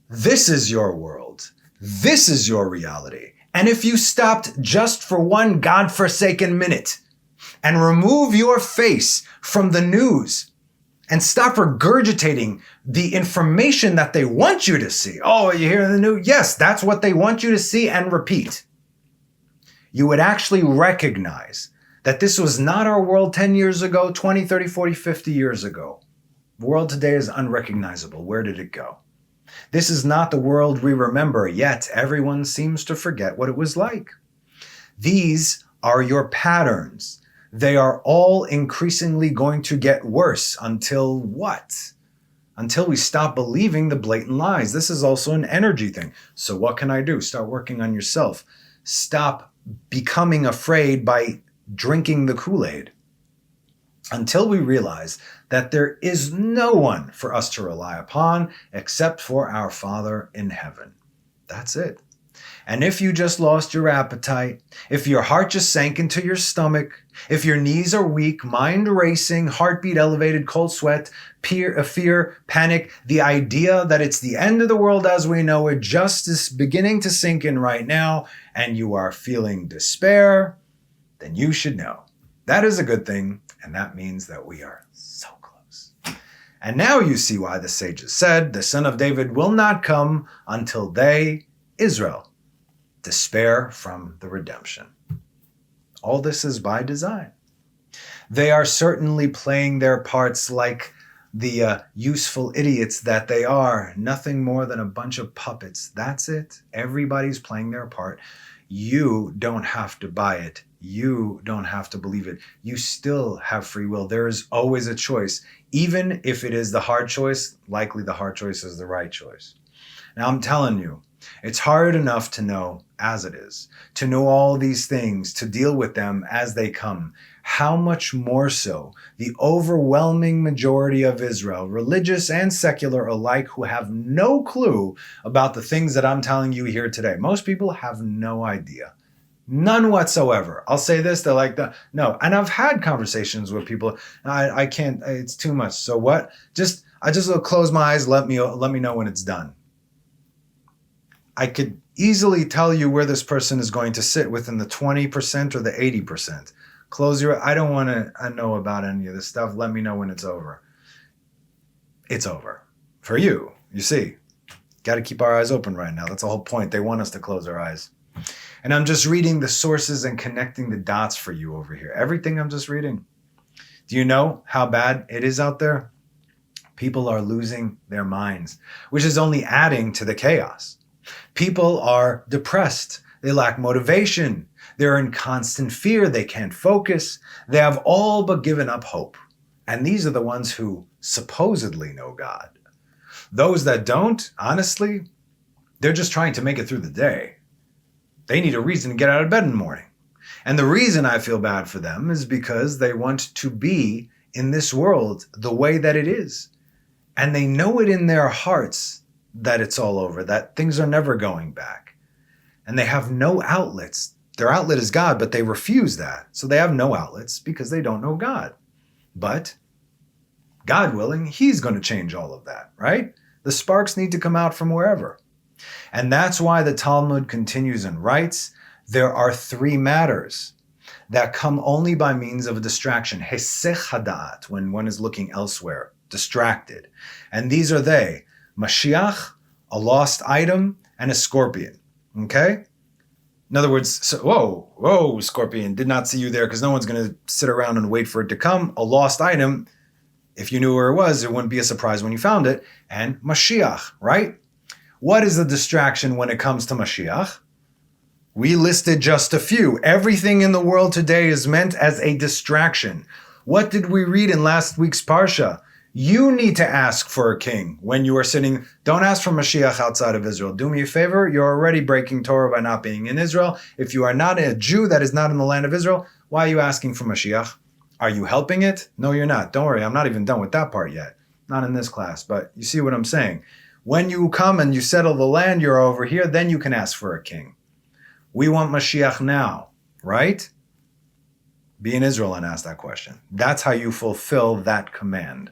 This is your world. This is your reality. And if you stopped just for one godforsaken minute and remove your face from the news and stop regurgitating the information that they want you to see. Oh, you hear the news? Yes, that's what they want you to see and repeat. You would actually recognize that this was not our world 10 years ago, 20, 30, 40, 50 years ago. The world today is unrecognizable. Where did it go? This is not the world we remember, yet everyone seems to forget what it was like. These are your patterns. They are all increasingly going to get worse until what? Until we stop believing the blatant lies. This is also an energy thing. So what can I do? Start working on yourself. Stop becoming afraid by drinking the Kool-Aid. Until we realize that there is no one for us to rely upon except for our Father in heaven. That's it. And if you just lost your appetite, if your heart just sank into your stomach, if your knees are weak, mind racing, heartbeat elevated, cold sweat, fear, panic, the idea that it's the end of the world as we know it just is beginning to sink in right now, and you are feeling despair, then you should know that is a good thing, and that means that we are so close. And now you see why the sages said, the Son of David will not come until they, Israel, despair from the redemption. All this is by design. They are certainly playing their parts like the useful idiots that they are. Nothing more than a bunch of puppets. That's it. Everybody's playing their part. You don't have to buy it. You don't have to believe it. You still have free will. There is always a choice. Even if it is the hard choice, likely the hard choice is the right choice. Now I'm telling you, it's hard enough to know as it is, to know all these things, to deal with them as they come. How much more so the overwhelming majority of Israel, religious and secular alike, who have no clue about the things that I'm telling you here today. Most people have no idea. None whatsoever. I'll say this, they're like, no. And I've had conversations with people, I can't, it's too much. So what? I just will close my eyes, let me know when it's done. I could easily tell you where this person is going to sit within the 20% or the 80%. Close your, I don't want to know about any of this stuff. Let me know when it's over. It's over. For you, you see. Got to keep our eyes open right now. That's the whole point. They want us to close our eyes. And I'm just reading the sources and connecting the dots for you over here. Everything I'm just reading. Do you know how bad it is out there? People are losing their minds, which is only adding to the chaos. People are depressed. They lack motivation. They're in constant fear. They can't focus. They have all but given up hope. And these are the ones who supposedly know God. Those that don't, honestly, they're just trying to make it through the day. They need a reason to get out of bed in the morning. And the reason I feel bad for them is because they want to be in this world the way that it is. And they know it in their hearts that it's all over, that things are never going back. And they have no outlets. Their outlet is God, but they refuse that. So they have no outlets because they don't know God. But God willing, He's going to change all of that, right? The sparks need to come out from wherever. And that's why the Talmud continues and writes, there are three matters that come only by means of a distraction. Hesech hadat, when one is looking elsewhere, distracted. And these are they, Mashiach, a lost item, and a scorpion. Okay? In other words, so, whoa, scorpion, did not see you there because no one's going to sit around and wait for it to come. A lost item, if you knew where it was, it wouldn't be a surprise when you found it. And Mashiach, right? What is the distraction when it comes to Mashiach? We listed just a few. Everything in the world today is meant as a distraction. What did we read in last week's Parsha? You need to ask for a king when you are sitting. Don't ask for Mashiach outside of Israel. Do me a favor. You're already breaking Torah by not being in Israel. If you are not a Jew that is not in the land of Israel, why are you asking for Mashiach? Are you helping it? No, you're not. Don't worry. I'm not even done with that part yet. Not in this class, but you see what I'm saying. When you come and you settle the land, you're over here, then you can ask for a king. We want Mashiach now. right? Be in Israel and ask that question. That's how you fulfill that command.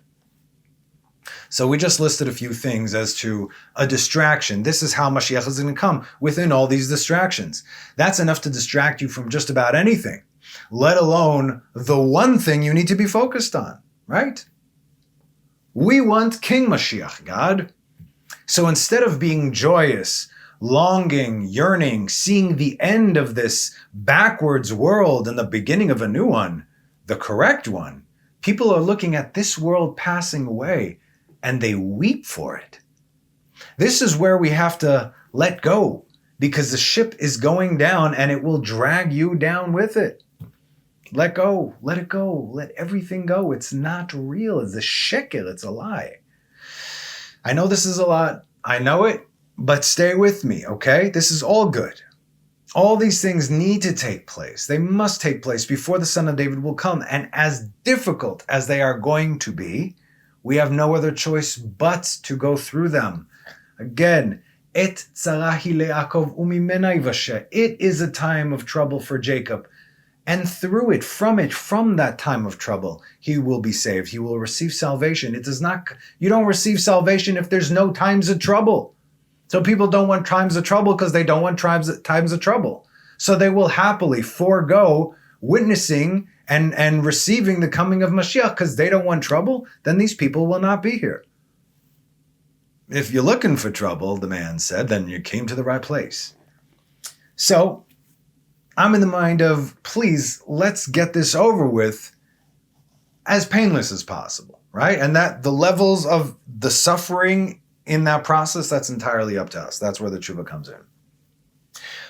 So we just listed a few things as to a distraction. This is how Mashiach is going to come within all these distractions. That's enough to distract you from just about anything, let alone the one thing you need to be focused on, right? We want King Mashiach, God. So instead of being joyous, longing, yearning, seeing the end of this backwards world and the beginning of a new one, the correct one, people are looking at this world passing away and they weep for it. This is where we have to let go, because the ship is going down and it will drag you down with it. Let go, let it go, let everything go. It's not real. It's a shekel, it's a lie. I know this is a lot. I know it, but stay with me, okay? This is all good. All these things need to take place. They must take place before the Son of David will come. And as difficult as they are going to be, we have no other choice but to go through them. Again, et tzarahi le'akov umimena yivashe. It is a time of trouble for Jacob. And through it, from that time of trouble, he will be saved. He will receive salvation. You don't receive salvation if there's no times of trouble. So people don't want times of trouble because they don't want times of trouble. So they will happily forego witnessing and receiving the coming of Mashiach because they don't want trouble. Then these people will not be here. If you're looking for trouble, the man said, then you came to the right place. So I'm in the mind of, please, let's get this over with as painless as possible, right? And that the levels of the suffering in that process, that's entirely up to us. That's where the tshuva comes in.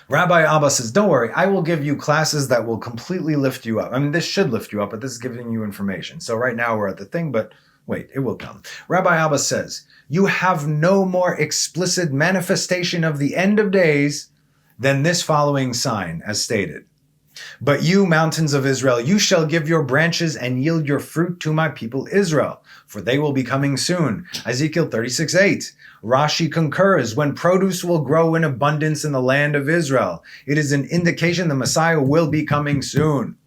Rabbi Abba says, don't worry, I will give you classes that will completely lift you up. I mean, this should lift you up, but this is giving you information. So right now we're at the thing, but wait, it will come. Rabbi Abba says, you have no more explicit manifestation of the end of days than this following sign, as stated. But you, mountains of Israel, you shall give your branches and yield your fruit to my people Israel, for they will be coming soon. Ezekiel 36:8. Rashi concurs, when produce will grow in abundance in the land of Israel, it is an indication the Messiah will be coming soon.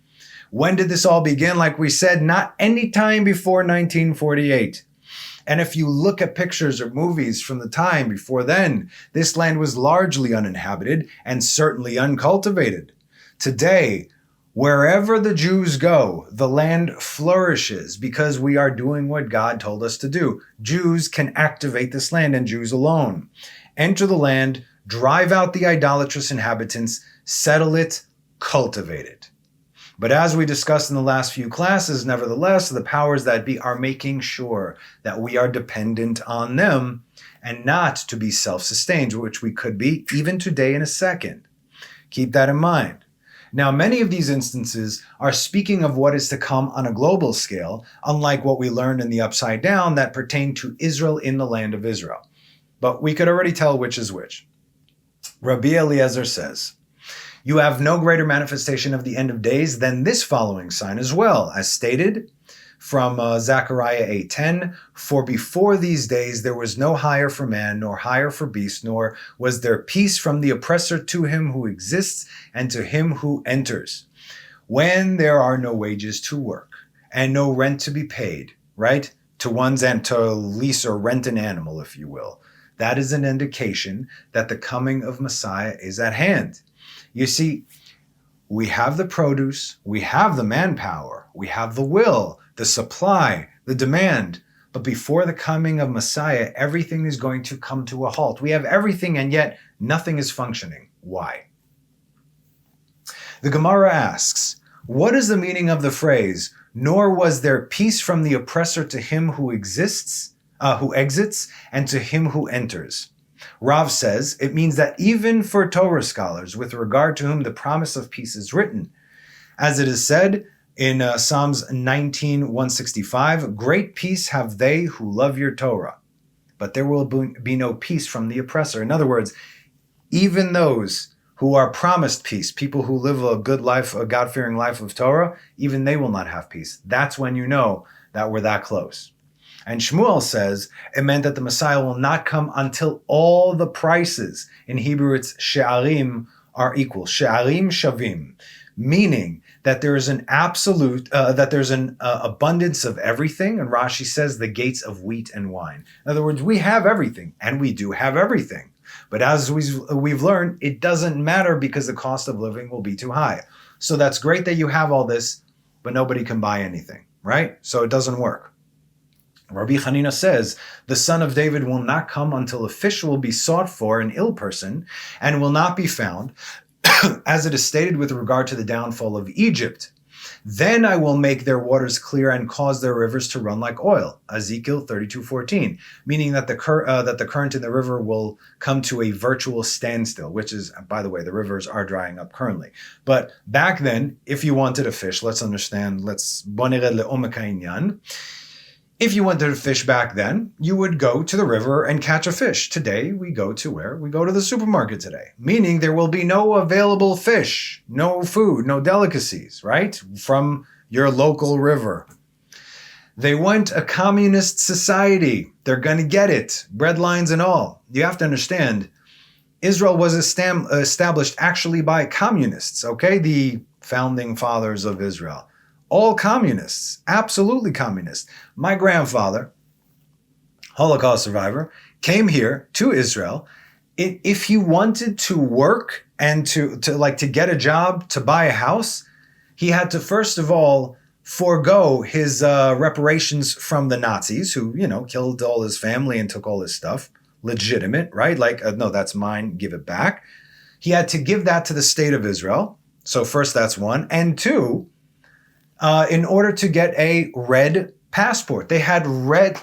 When did this all begin? Like we said, not any time before 1948. And if you look at pictures or movies from the time before then, this land was largely uninhabited and certainly uncultivated. Today, wherever the Jews go, the land flourishes because we are doing what God told us to do. Jews can activate this land, and Jews alone. Enter the land, drive out the idolatrous inhabitants, settle it, cultivate it. But as we discussed in the last few classes, nevertheless, the powers that be are making sure that we are dependent on them and not to be self-sustained, which we could be even today in a second. Keep that in mind. Now, many of these instances are speaking of what is to come on a global scale, unlike what we learned in the Upside Down that pertain to Israel in the land of Israel. But we could already tell which is which. Rabbi Eliezer says, you have no greater manifestation of the end of days than this following sign as well, as stated from Zechariah 8:10, for before these days there was no hire for man, nor hire for beast, nor was there peace from the oppressor to him who exists and to him who enters. When there are no wages to work and no rent to be paid, right? To one's and to lease or rent an animal, if you will. That is an indication that the coming of Messiah is at hand. You see, we have the produce, we have the manpower, we have the will, the supply, the demand. But before the coming of Messiah, everything is going to come to a halt. We have everything, and yet nothing is functioning. Why? The Gemara asks, what is the meaning of the phrase, nor was there peace from the oppressor to him who exits, and to him who enters? Rav says it means that even for Torah scholars, with regard to whom the promise of peace is written, as it is said in Psalms 19:165, great peace have they who love your Torah, but there will be no peace from the oppressor. In other words, even those who are promised peace, people who live a good life, a God-fearing life of Torah, even they will not have peace. That's when you know that we're that close. And Shmuel says it meant that the Messiah will not come until all the prices, in Hebrew it's she'arim, are equal. She'arim shavim, meaning that there is an absolute, that there's an abundance of everything. And Rashi says the gates of wheat and wine. In other words, we have everything, and we do have everything. But as we've learned, it doesn't matter because the cost of living will be too high. So that's great that you have all this, but nobody can buy anything, right? So it doesn't work. Rabbi Hanina says, the son of David will not come until a fish will be sought for, an ill person, and will not be found, as it is stated with regard to the downfall of Egypt. Then I will make their waters clear and cause their rivers to run like oil. Ezekiel 32:14, meaning that the current in the river will come to a virtual standstill, which is, by the way, the rivers are drying up currently. But back then, if you wanted a fish, let's understand, if you wanted to fish back then, you would go to the river and catch a fish. Today, we go to where? We go to the supermarket today, meaning there will be no available fish, no food, no delicacies, right? From your local river. They want a communist society. They're going to get it, bread lines and all. You have to understand, Israel was established actually by communists, okay? The founding fathers of Israel. All communists, absolutely communist. My grandfather, Holocaust survivor, came here to Israel. If he wanted to work and to get a job, to buy a house, he had to first of all forego his reparations from the Nazis, who, killed all his family and took all his stuff. Legitimate, right? No, that's mine, give it back. He had to give that to the state of Israel. So first, that's one. And two, in order to get a red passport. They had red,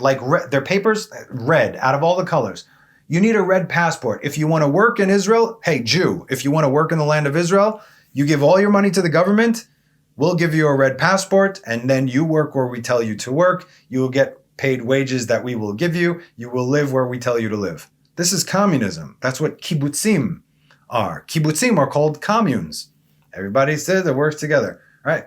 their papers, red, out of all the colors. You need a red passport. If you want to work in Israel, hey, Jew, if you want to work in the land of Israel, you give all your money to the government, we'll give you a red passport, and then you work where we tell you to work. You will get paid wages that we will give you. You will live where we tell you to live. This is communism. That's what kibbutzim are. Kibbutzim are called communes. Everybody says it works together, right?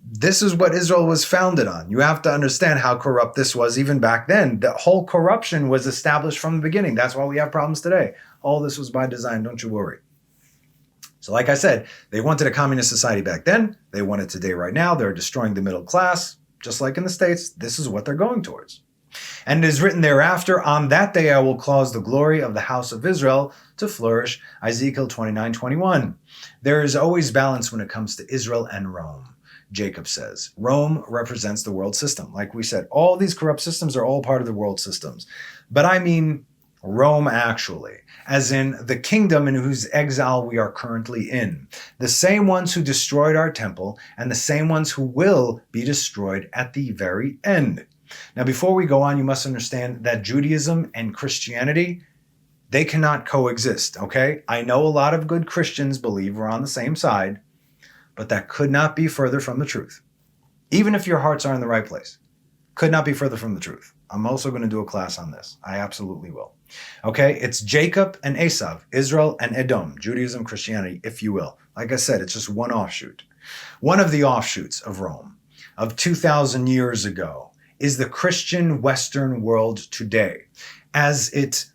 This is what Israel was founded on. You have to understand how corrupt this was even back then. The whole corruption was established from the beginning. That's why we have problems today. All this was by design, don't you worry. So like I said, they wanted a communist society back then. They want it today right now. They're destroying the middle class. Just like in the States, this is what they're going towards. And it is written thereafter, on that day I will cause the glory of the house of Israel to flourish. Ezekiel 29:21. There is always balance when it comes to Israel and Rome. Jacob says, Rome represents the world system. Like we said, all these corrupt systems are all part of the world systems. But I mean Rome actually, as in the kingdom in whose exile we are currently in. The same ones who destroyed our temple and the same ones who will be destroyed at the very end. Now, before we go on, you must understand that Judaism and Christianity, they cannot coexist, okay? I know a lot of good Christians believe we're on the same side, but that could not be further from the truth. Even if your hearts are in the right place, could not be further from the truth. I'm also going to do a class on this. I absolutely will. Okay, it's Jacob and Esav, Israel and Edom, Judaism, Christianity, if you will. Like I said, it's just one offshoot. One of the offshoots of Rome, of 2,000 years ago, is the Christian Western world today, as it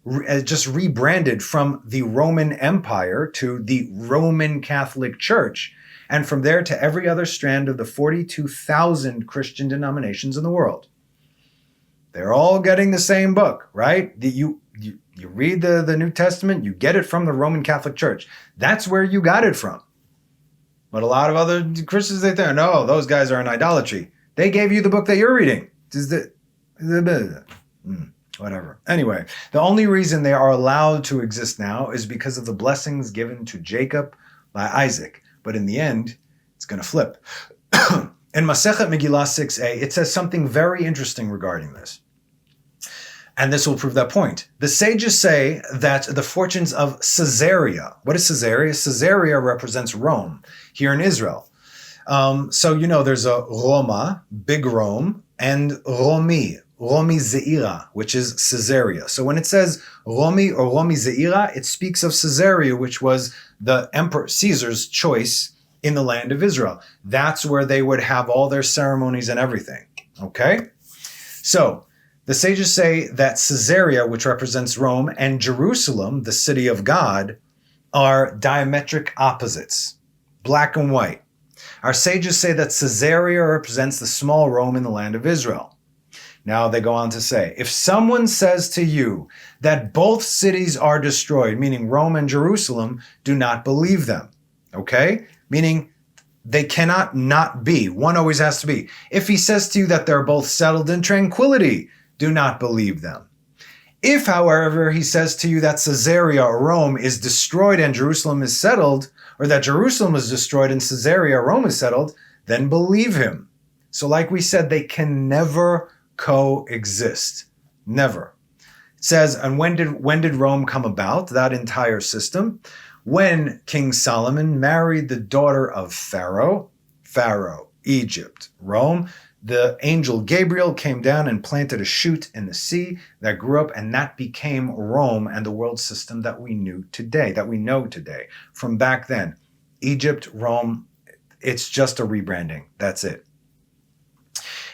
just rebranded from the Roman Empire to the Roman Catholic Church, and from there to every other strand of the 42,000 Christian denominations in the world. They're all getting the same book, right? You read the New Testament, you get it from the Roman Catholic Church. That's where you got it from. But a lot of other Christians, they think, no, those guys are in idolatry. They gave you the book that you're reading. Whatever. Anyway, the only reason they are allowed to exist now is because of the blessings given to Jacob by Isaac. But in the end, it's going to flip. In Masechet Megillah 6a, it says something very interesting regarding this. And this will prove that point. The sages say that the fortunes of Caesarea, what is Caesarea? Caesarea represents Rome here in Israel. So, there's a Roma, big Rome, and Romi Zeira, which is Caesarea. So when it says Romi or Romi Zeira, it speaks of Caesarea, which was the Emperor Caesar's choice in the land of Israel. That's where they would have all their ceremonies and everything. Okay? So the sages say that Caesarea, which represents Rome, and Jerusalem, the city of God, are diametric opposites, black and white. Our sages say that Caesarea represents the small Rome in the land of Israel. Now they go on to say, if someone says to you that both cities are destroyed, meaning Rome and Jerusalem, do not believe them. Okay? Meaning they cannot not be. One always has to be. If he says to you that they're both settled in tranquility, do not believe them. If, however, he says to you that Caesarea or Rome is destroyed and Jerusalem is settled, or that Jerusalem is destroyed and Caesarea or Rome is settled, then believe him. So like we said, they can never coexist. Never. It says, and when did Rome come about, that entire system? When King Solomon married the daughter of Pharaoh, Egypt, Rome, the angel Gabriel came down and planted a shoot in the sea that grew up, and that became Rome and the world system that we know today. From back then, Egypt, Rome, it's just a rebranding. That's it.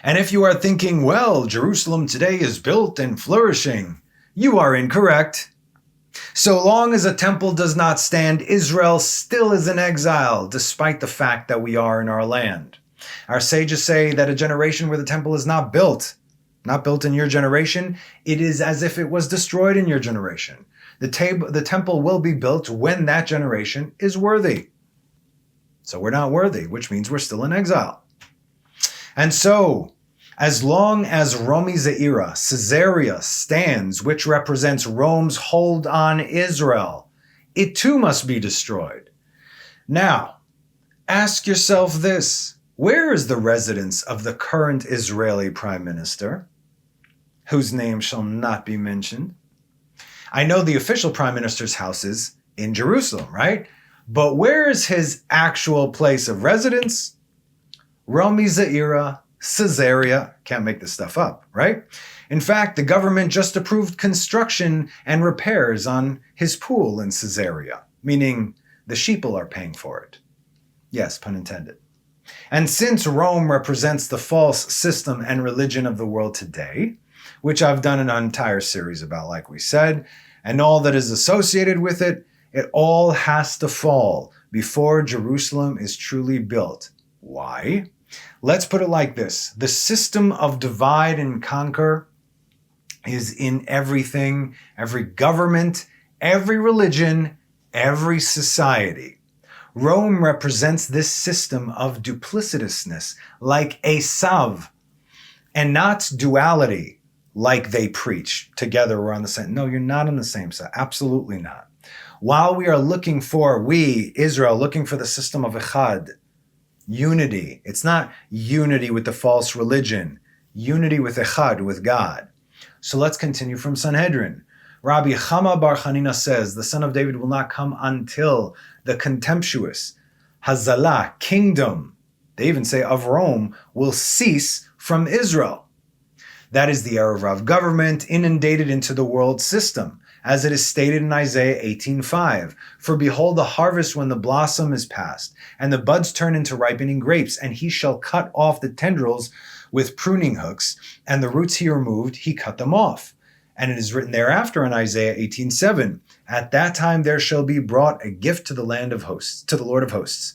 And if you are thinking, well, Jerusalem today is built and flourishing, you are incorrect. So long as a temple does not stand, Israel still is in exile, despite the fact that we are in our land. Our sages say that a generation where the temple is not built in your generation, it is as if it was destroyed in your generation. The temple will be built when that generation is worthy. So we're not worthy, which means we're still in exile. And so, as long as Romi Ze'ira, Caesarea, stands, which represents Rome's hold on Israel, it too must be destroyed. Now, ask yourself this. Where is the residence of the current Israeli prime minister, whose name shall not be mentioned? I know the official prime minister's house is in Jerusalem, right? But where is his actual place of residence? Romi Ze'ira, Caesarea. Can't make this stuff up, right? In fact, the government just approved construction and repairs on his pool in Caesarea, meaning the sheeple are paying for it. Yes, pun intended. And since Rome represents the false system and religion of the world today, which I've done an entire series about, like we said, and all that is associated with it, it all has to fall before Jerusalem is truly built. Why? Let's put it like this. The system of divide and conquer is in everything, every government, every religion, every society. Rome represents this system of duplicitousness, like Esav, and not duality, like they preach. Together we're on the same. No, you're not on the same side. Absolutely not. While we are Israel, looking for the system of Echad, unity. It's not unity with the false religion. Unity with Echad, with God. So let's continue from Sanhedrin. Rabbi Chama Bar Chanina says, the son of David will not come until the contemptuous Hazalah, kingdom, they even say of Rome, will cease from Israel. That is the era of government inundated into the world system, as it is stated in Isaiah 18:5. For behold, the harvest when the blossom is past, and the buds turn into ripening grapes, and he shall cut off the tendrils with pruning hooks, and the roots he removed, he cut them off. And it is written thereafter in Isaiah 18:7, at that time there shall be brought a gift to the land of hosts, to the Lord of hosts,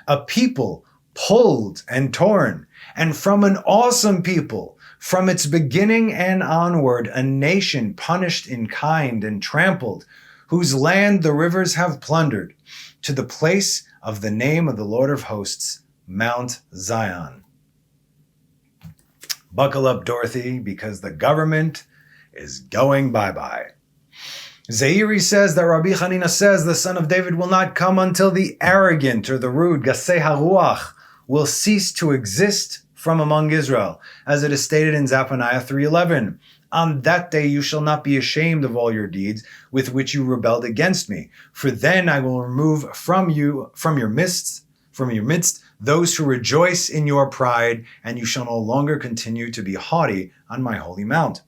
a people pulled and torn, and from an awesome people, from its beginning and onward, a nation punished in kind and trampled, whose land the rivers have plundered, to the place of the name of the Lord of hosts, Mount Zion. Buckle up, Dorothy, because the government is going bye-bye. Zeiri says that Rabbi Chanina says the son of David will not come until the arrogant or the rude, Gasei HaRuach, will cease to exist from among Israel, as it is stated in Zephaniah 3:11. On that day you shall not be ashamed of all your deeds with which you rebelled against me, for then I will remove from your midst, those who rejoice in your pride, and you shall no longer continue to be haughty on my holy mount.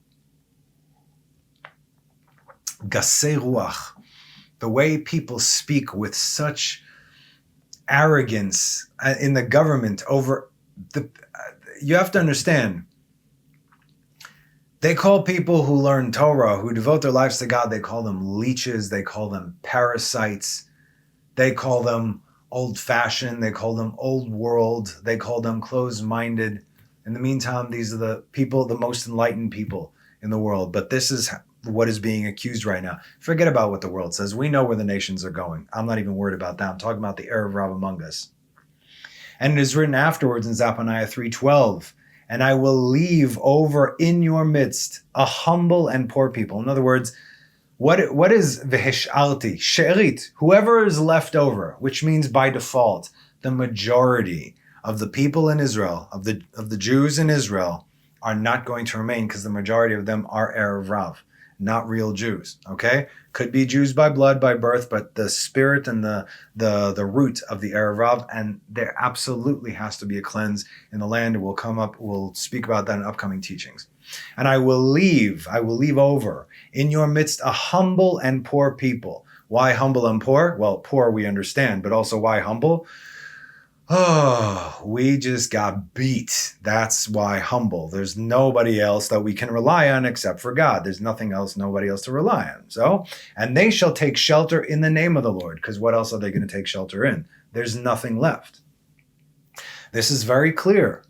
Gasei Ruach, the way people speak with such arrogance in the government over the, you have to understand, they call people who learn Torah, who devote their lives to God, they call them leeches, they call them parasites, they call them old-fashioned. They call them old world. They call them closed-minded. In the meantime, these are the people, the most enlightened people in the world. But this is what is being accused right now. Forget about what the world says. We know where the nations are going. I'm not even worried about that. I'm talking about the Erev Rav among us. And it is written afterwards in Zephaniah 3:12, and I will leave over in your midst a humble and poor people. In other words, what is v'hishalti? She'erit, whoever is left over, which means by default, the majority of the people in Israel, of the Jews in Israel, are not going to remain because the majority of them are Erev Rav, not real Jews, okay? Could be Jews by blood, by birth, but the spirit and the root of the Erev Rav, and there absolutely has to be a cleanse in the land. We'll speak about that in upcoming teachings. And I will leave over in your midst a humble and poor people. Why humble and poor? Well, poor we understand, but also why humble? Oh, we just got beat. That's why humble. There's nobody else that we can rely on except for God. There's nothing else, nobody else to rely on. So, and they shall take shelter in the name of the Lord, because what else are they going to take shelter in? There's nothing left. This is very clear.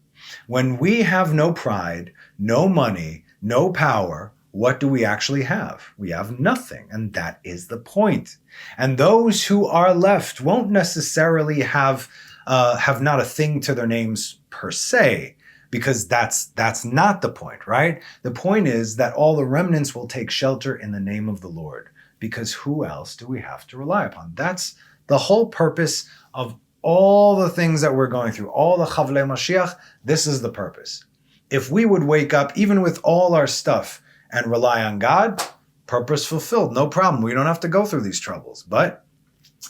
When we have no pride, no money, no power, what do we actually have? We have nothing, and that is the point. And those who are left won't necessarily have not a thing to their names per se, because that's not the point, right? The point is that all the remnants will take shelter in the name of the Lord, because who else do we have to rely upon? That's the whole purpose of all the things that we're going through, all the Chavlei Mashiach. This is the purpose. If we would wake up, even with all our stuff, and rely on God, purpose fulfilled, no problem. We don't have to go through these troubles. But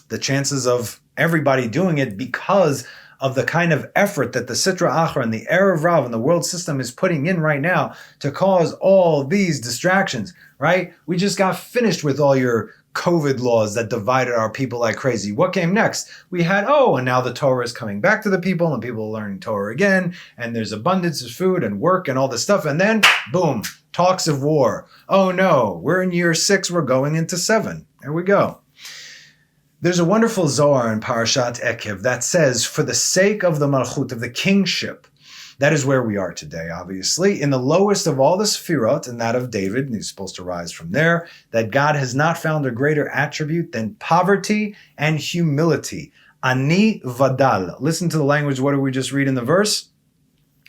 the chances of everybody doing it because of the kind of effort that the Sitra Achra and the Erev Rav and the world system is putting in right now to cause all these distractions, right? We just got finished with all your COVID laws that divided our people like crazy. What came next? We had, and now the Torah is coming back to the people and people are learning Torah again, and there's abundance of food and work and all this stuff, and then, boom, talks of war. Oh no, we're in year 6, we're going into 7. There we go. There's a wonderful Zohar in Parashat Ekev that says, for the sake of the Malchut, of the kingship, that is where we are today, obviously, in the lowest of all the Sefirot, and that of David, and he's supposed to rise from there, that God has not found a greater attribute than poverty and humility. Ani vadal. Listen to the language. What did we just read in the verse?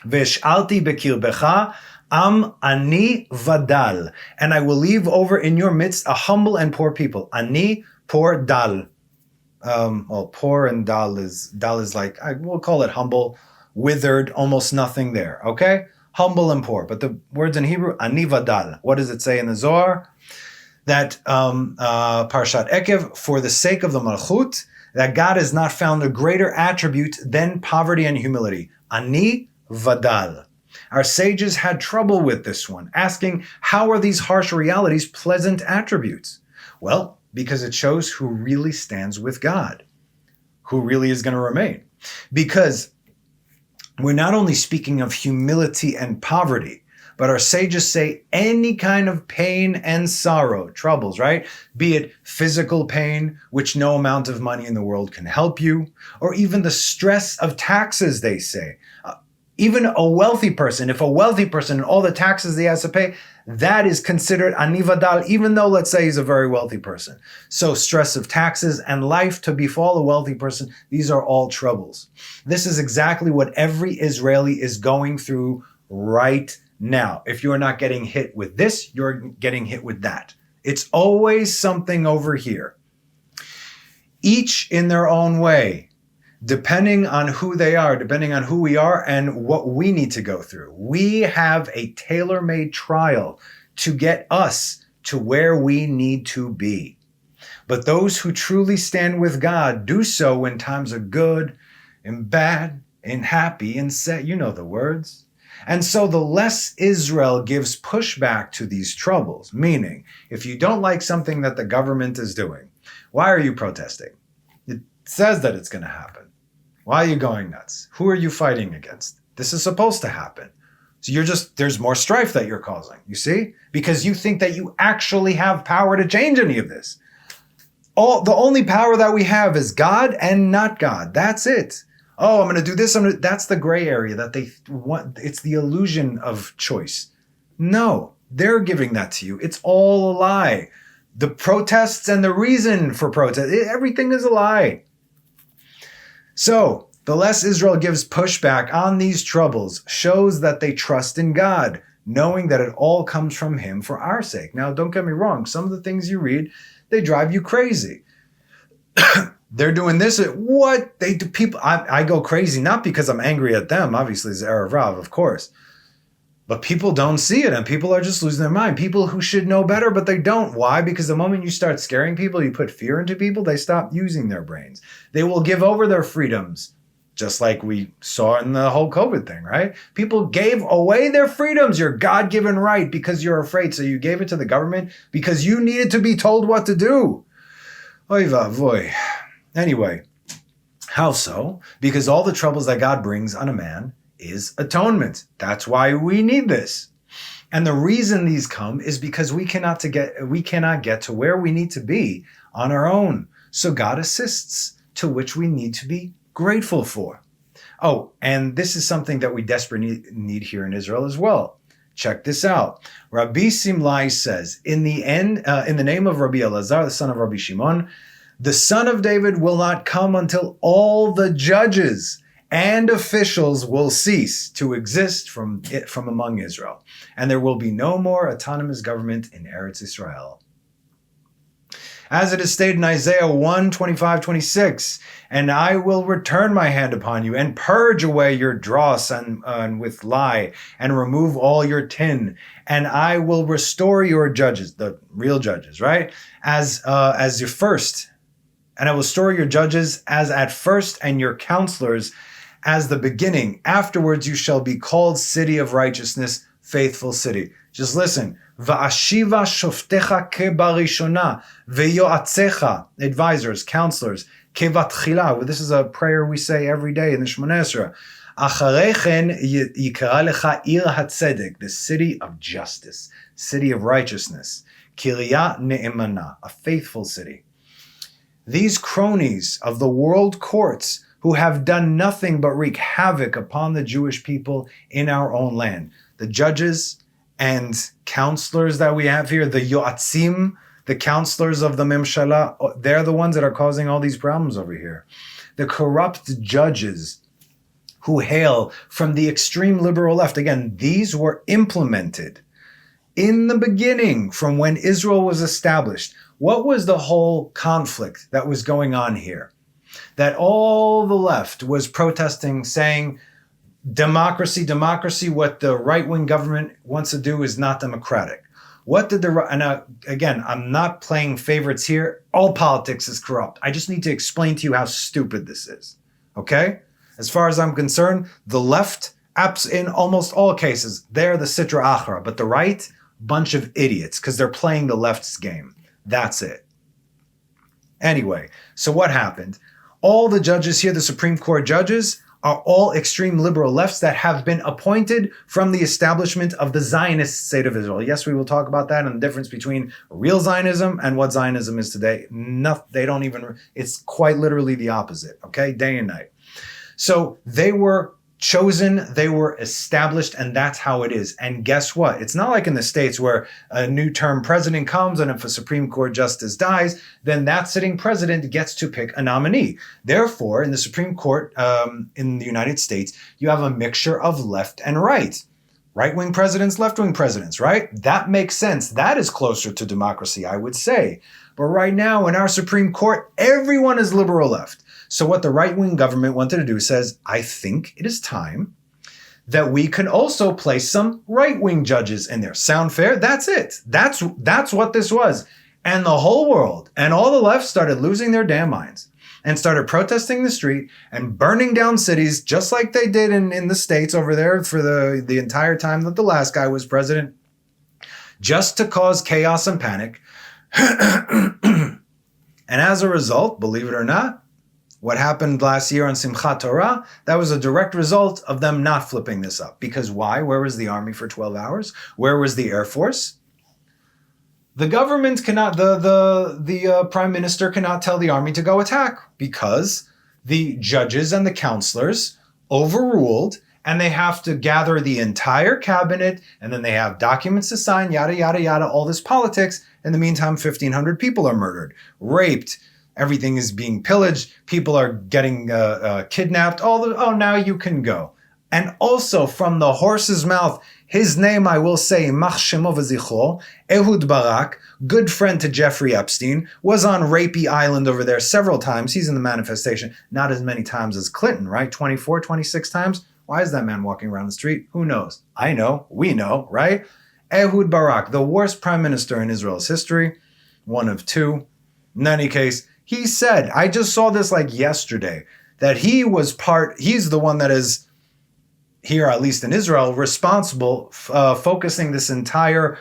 V'shalti bekirbecha am ani vadal. And I will leave over in your midst a humble and poor people. Ani, poor, dal. Poor and dal is like, we'll call it humble, withered, almost nothing there, okay? Humble and poor. But the words in Hebrew, ani vadal. What does it say in the Zohar? That Parshat Ekev, for the sake of the Malchut, that God has not found a greater attribute than poverty and humility. Ani vadal. Our sages had trouble with this one, asking, how are these harsh realities pleasant attributes? Well, because it shows who really stands with God, who really is going to remain. Because we're not only speaking of humility and poverty, but our sages say any kind of pain and sorrow, troubles, right? Be it physical pain, which no amount of money in the world can help you, or even the stress of taxes, they say. Even a wealthy person, if a wealthy person and all the taxes he has to pay, that is considered ani vadal, even though, let's say, he's a very wealthy person. So stress of taxes and life to befall a wealthy person, these are all troubles. This is exactly what every Israeli is going through right now. If you're not getting hit with this, you're getting hit with that. It's always something over here. Each in their own way. Depending on who they are, depending on who we are and what we need to go through. We have a tailor-made trial to get us to where we need to be. But those who truly stand with God do so when times are good and bad and happy and sad. You know the words. And so the less Israel gives pushback to these troubles, meaning if you don't like something that the government is doing, why are you protesting? It says that it's going to happen. Why are you going nuts? Who are you fighting against? This is supposed to happen. So there's more strife that you're causing, you see? Because you think that you actually have power to change any of this. the only power that we have is God and not God. That's it. Oh, I'm going to do this. That's the gray area that they want. It's the illusion of choice. No, they're giving that to you. It's all a lie. The protests and the reason for protest, everything is a lie. So, the less Israel gives pushback on these troubles shows that they trust in God, knowing that it all comes from Him for our sake. Now, don't get me wrong. Some of the things you read, they drive you crazy. They're doing this. What? They do people. I go crazy, not because I'm angry at them. Obviously, it's Erev Rav, of course. But people don't see it, and people are just losing their mind. People who should know better, but they don't. Why? Because the moment you start scaring people, you put fear into people, they stop using their brains. They will give over their freedoms, just like we saw in the whole COVID thing, right? People gave away their freedoms, your God-given right, because you're afraid. So you gave it to the government because you needed to be told what to do. Oy vavoy. Anyway, how so? Because all the troubles that God brings on a man is atonement. That's why we need this. And the reason these come is because we cannot get to where we need to be on our own. So God assists, to which we need to be grateful for. Oh, and this is something that we desperately need here in Israel as well. Check this out. Rabbi Simlai says, in the name of Rabbi Elazar, the son of Rabbi Shimon, the son of David will not come until all the judges and officials will cease to exist from among Israel, and there will be no more autonomous government in Eretz Israel. As it is stated in Isaiah 1:25-26, and I will return my hand upon you and purge away your dross and with lie and remove all your tin, and I will restore your judges, the real judges, right? As your first, and I will restore your judges as at first and your counselors as the beginning. Afterwards you shall be called city of righteousness, faithful city. Just listen. Va'ashiva shoftecha kebarishona veyoatzecha, advisors, counselors, kevatchila. Well, this is a prayer we say every day in the Shmoneh Esrei. Acharechen yikra lecha ir hatzedek, the city of justice, city of righteousness. Kiryat ne'emana, a faithful city. These cronies of the world courts who have done nothing but wreak havoc upon the Jewish people in our own land. The judges and counselors that we have here, the yoatzim, the counselors of the Memshala, they're the ones that are causing all these problems over here. The corrupt judges who hail from the extreme liberal left. Again, these were implemented in the beginning from when Israel was established. What was the whole conflict that was going on here? That all the left was protesting, saying, democracy, democracy, what the right-wing government wants to do is not democratic. What did again, I'm not playing favorites here. All politics is corrupt. I just need to explain to you how stupid this is. Okay? As far as I'm concerned, the left, in almost all cases, they're the Sitra Achra, but the right, bunch of idiots, because they're playing the left's game. That's it. Anyway, so what happened? All the judges here, the Supreme Court judges, are all extreme liberal lefts that have been appointed from the establishment of the Zionist state of Israel. Yes, we will talk about that and the difference between real Zionism and what Zionism is today. It's quite literally the opposite, okay? Day and night. So they were chosen, they were established, and that's how it is. And guess what? It's not like in the States where a new term president comes and if a Supreme Court justice dies, then that sitting president gets to pick a nominee. Therefore, in the Supreme Court in the United States, you have a mixture of left and right. Right-wing presidents, left-wing presidents, right? That makes sense. That is closer to democracy, I would say. But right now, in our Supreme Court, everyone is liberal left. So what the right-wing government wanted to do says, I think it is time that we can also place some right-wing judges in there. Sound fair? That's it. That's what this was. And the whole world and all the left started losing their damn minds and started protesting in the street and burning down cities just like they did in the States over there for the entire time that the last guy was president, just to cause chaos and panic. And as a result, believe it or not, what happened last year on Simchat Torah, that was a direct result of them not flipping this up. Because why? Where was the army for 12 hours? Where was the Air Force? The government cannot, the prime minister cannot tell the army to go attack because the judges and the counselors overruled, and they have to gather the entire cabinet, and then they have documents to sign, yada, yada, yada, all this politics. In the meantime, 1,500 people are murdered, raped, everything is being pillaged, people are getting kidnapped, now you can go. And also from the horse's mouth, his name I will say, Mach Shemo v'zichro, Ehud Barak, good friend to Jeffrey Epstein, was on Rapey Island over there several times. He's in the manifestation, not as many times as Clinton, right? 24, 26 times. Why is that man walking around the street? Who knows? I know, we know, right? Ehud Barak, the worst prime minister in Israel's history, one of two. In any case, he said, I just saw this like yesterday, that he's the one that is, here, at least in Israel, responsible focusing this entire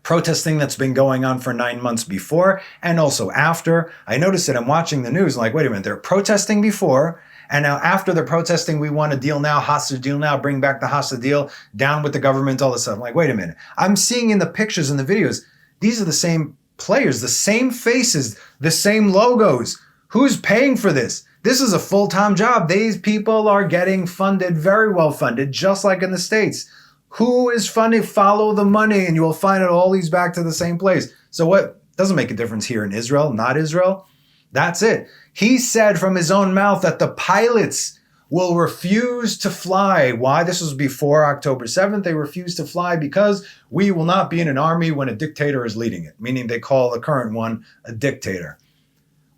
protesting that's been going on for 9 months before and also after. I noticed it. I'm watching the news. Like, wait a minute, they're protesting before, and now after they're protesting, we want a deal now, hostage deal now, bring back the hostage deal, down with the government, all this stuff. I'm like, wait a minute. I'm seeing in the pictures and the videos, these are the same players, the same faces, the same logos. Who's paying for this? This is a full-time job. These people are getting funded, very well funded, just like in the States. Who is funding? Follow the money, and you will find it all leads back to the same place. So what? Doesn't make a difference here in Israel, not Israel. That's it. He said from his own mouth that the pilots will refuse to fly. Why? This was before October 7th. They refused to fly because we will not be in an army when a dictator is leading it, meaning they call the current one a dictator.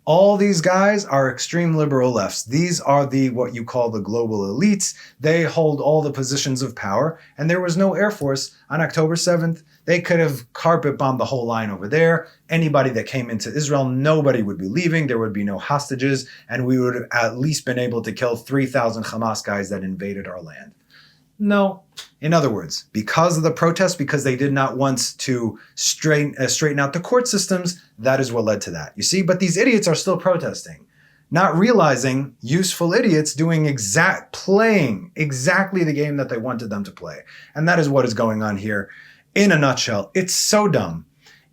All these guys are extreme liberal lefts. These are what you call the global elites. They hold all the positions of power, and there was no Air Force on October 7th. They could have carpet bombed the whole line over there. Anybody that came into Israel, nobody would be leaving. There would be no hostages, and we would have at least been able to kill 3,000 Hamas guys that invaded our land. No. In other words, because of the protests, because they did not want to straighten out the court systems, that is what led to that. You see, but these idiots are still protesting, not realizing, useful idiots playing exactly the game that they wanted them to play. And that is what is going on here. In a nutshell, it's so dumb.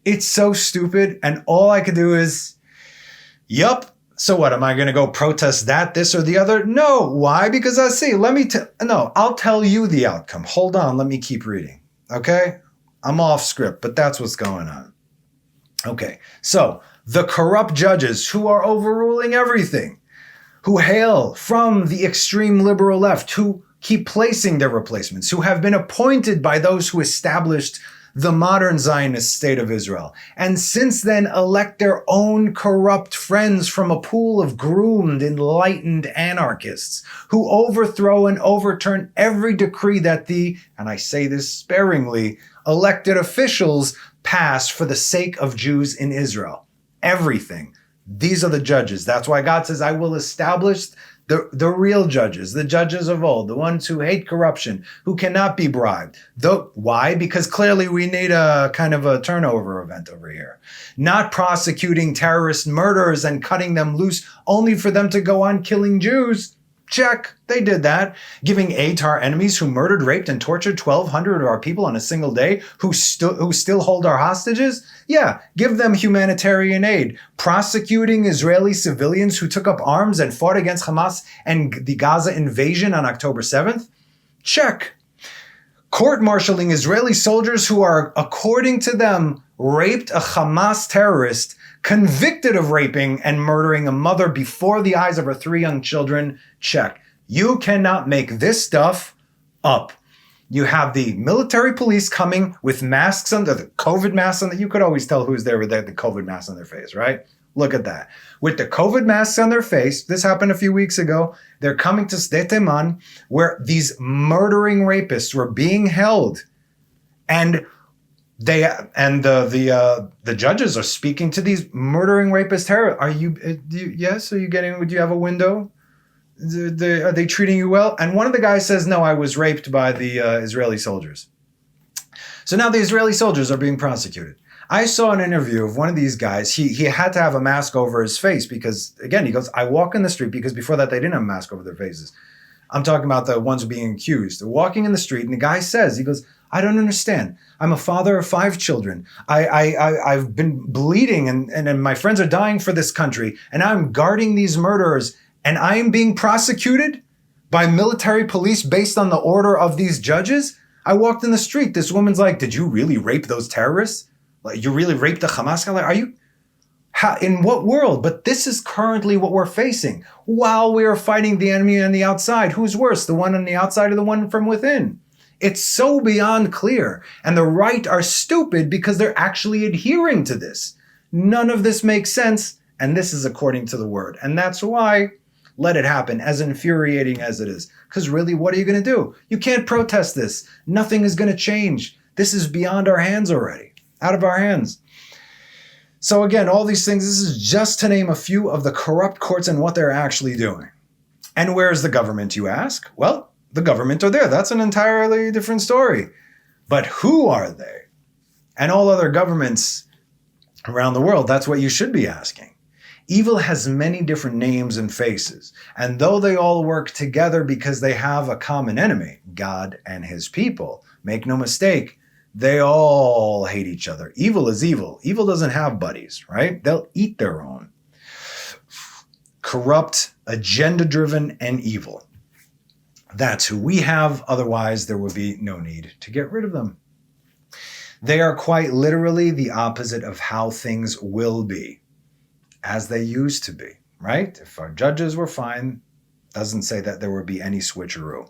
It's so stupid. And all I could do is, yup. So what, am I going to go protest that, this, or the other? No. Why? Because I'll tell you the outcome. Hold on. Let me keep reading. Okay? I'm off script, but that's what's going on. Okay. So the corrupt judges who are overruling everything, who hail from the extreme liberal left, who keep placing their replacements, who have been appointed by those who established the modern Zionist state of Israel, and since then elect their own corrupt friends from a pool of groomed, enlightened anarchists who overthrow and overturn every decree that and I say this sparingly, elected officials pass for the sake of Jews in Israel. Everything. These are the judges. That's why God says, I will establish the real judges, the judges of old, the ones who hate corruption, who cannot be bribed. Why? Because clearly we need a kind of a turnover event over here. Not prosecuting terrorist murderers and cutting them loose only for them to go on killing Jews. Check. They did that. Giving aid to our enemies who murdered, raped, and tortured 1,200 of our people on a single day, who still hold our hostages? Yeah, give them humanitarian aid. Prosecuting Israeli civilians who took up arms and fought against Hamas and the Gaza invasion on October 7th? Check. Court-martialing Israeli soldiers who are, according to them, raped a Hamas terrorist, convicted of raping and murdering a mother before the eyes of her 3 young children. Check. You cannot make this stuff up. You have the military police coming with masks the COVID masks on. You could always tell who's there with the COVID mask on their face, right? Look at that. With the COVID masks on their face, this happened a few weeks ago, they're coming to Sde Teman, where these murdering rapists were being held. And the judges are speaking to these murdering rapist terrorists. Yes? Are you getting? Do you have a window? Are they treating you well? And one of the guys says, no, I was raped by the Israeli soldiers. So now the Israeli soldiers are being prosecuted. I saw an interview of one of these guys. He had to have a mask over his face because, again, he goes, I walk in the street, because before that they didn't have a mask over their faces. I'm talking about the ones being accused. They're walking in the street, and the guy says, he goes, I don't understand. I'm a father of 5 children. I've been bleeding and my friends are dying for this country. And I'm guarding these murderers and I am being prosecuted by military police based on the order of these judges. I walked in the street. This woman's like, did you really rape those terrorists? Like, you really raped the Hamas guy? Like, are you... How, in what world? But this is currently what we're facing while we are fighting the enemy on the outside. Who's worse, the one on the outside or the one from within? It's so beyond clear. And the right are stupid because they're actually adhering to this. None of this makes sense. And this is according to the word. And that's why let it happen, as infuriating as it is. Because really, what are you going to do? You can't protest this. Nothing is going to change. This is beyond our hands already. Out of our hands. So again, all these things, this is just to name a few of the corrupt courts and what they're actually doing. And where's the government, you ask? Well, the government are there. That's an entirely different story. But who are they? And all other governments around the world, that's what you should be asking. Evil has many different names and faces. And though they all work together because they have a common enemy, God and his people, make no mistake, they all hate each other. Evil is evil. Evil doesn't have buddies, right? They'll eat their own. Corrupt, agenda-driven, and evil. That's who we have. Otherwise, there would be no need to get rid of them. They are quite literally the opposite of how things will be, as they used to be, right? If our judges were fine, doesn't say that there would be any switcheroo.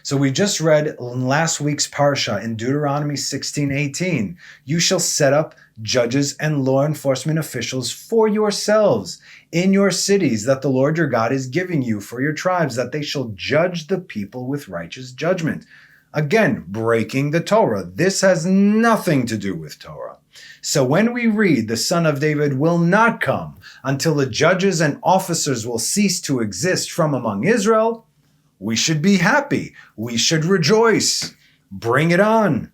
So we just read in last week's parsha in Deuteronomy 16:18, you shall set up judges and law enforcement officials for yourselves in your cities that the Lord your God is giving you for your tribes, that they shall judge the people with righteous judgment. Again, breaking the Torah. This has nothing to do with Torah. So when we read the Son of David will not come until the judges and officers will cease to exist from among Israel, we should be happy. We should rejoice. Bring it on.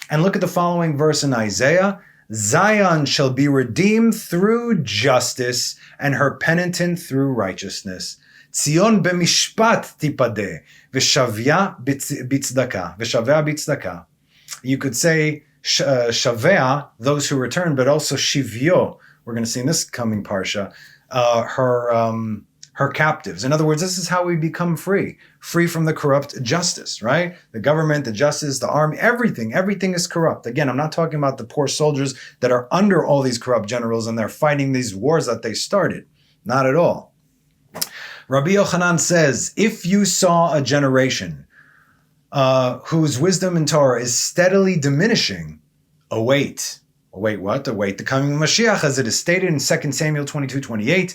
And look at the following verse in Isaiah. Zion shall be redeemed through justice and her penitent through righteousness. Tzion b'mishpat tipadeh v'shavya b'tzdaka. You could say Shavea, those who return, but also Shivyo, we're going to see in this coming parsha, her captives. In other words, this is how we become free from the corrupt justice, right? The government, the justice, the army, everything is corrupt. Again, I'm not talking about the poor soldiers that are under all these corrupt generals and they're fighting these wars that they started. Not at all. Rabbi Yochanan says, if you saw a generation whose wisdom in Torah is steadily diminishing, await what? Await the coming of Mashiach, as it is stated in 2 Samuel 22:28,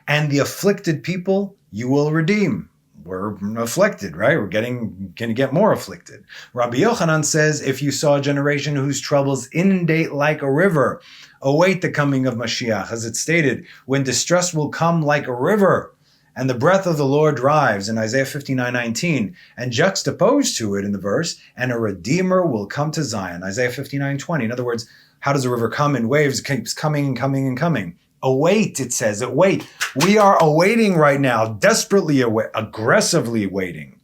and the afflicted people you will redeem. We're afflicted, right? We're going to get more afflicted. Rabbi Yochanan says, if you saw a generation whose troubles inundate like a river, await the coming of Mashiach, as it's stated, when distress will come like a river, and the breath of the Lord drives in Isaiah 59:19, and juxtaposed to it in the verse, and a redeemer will come to Zion, Isaiah 59:20. In other words, how does a river come in waves? It keeps coming and coming and coming. Await, it says, await. We are awaiting right now, desperately aggressively waiting.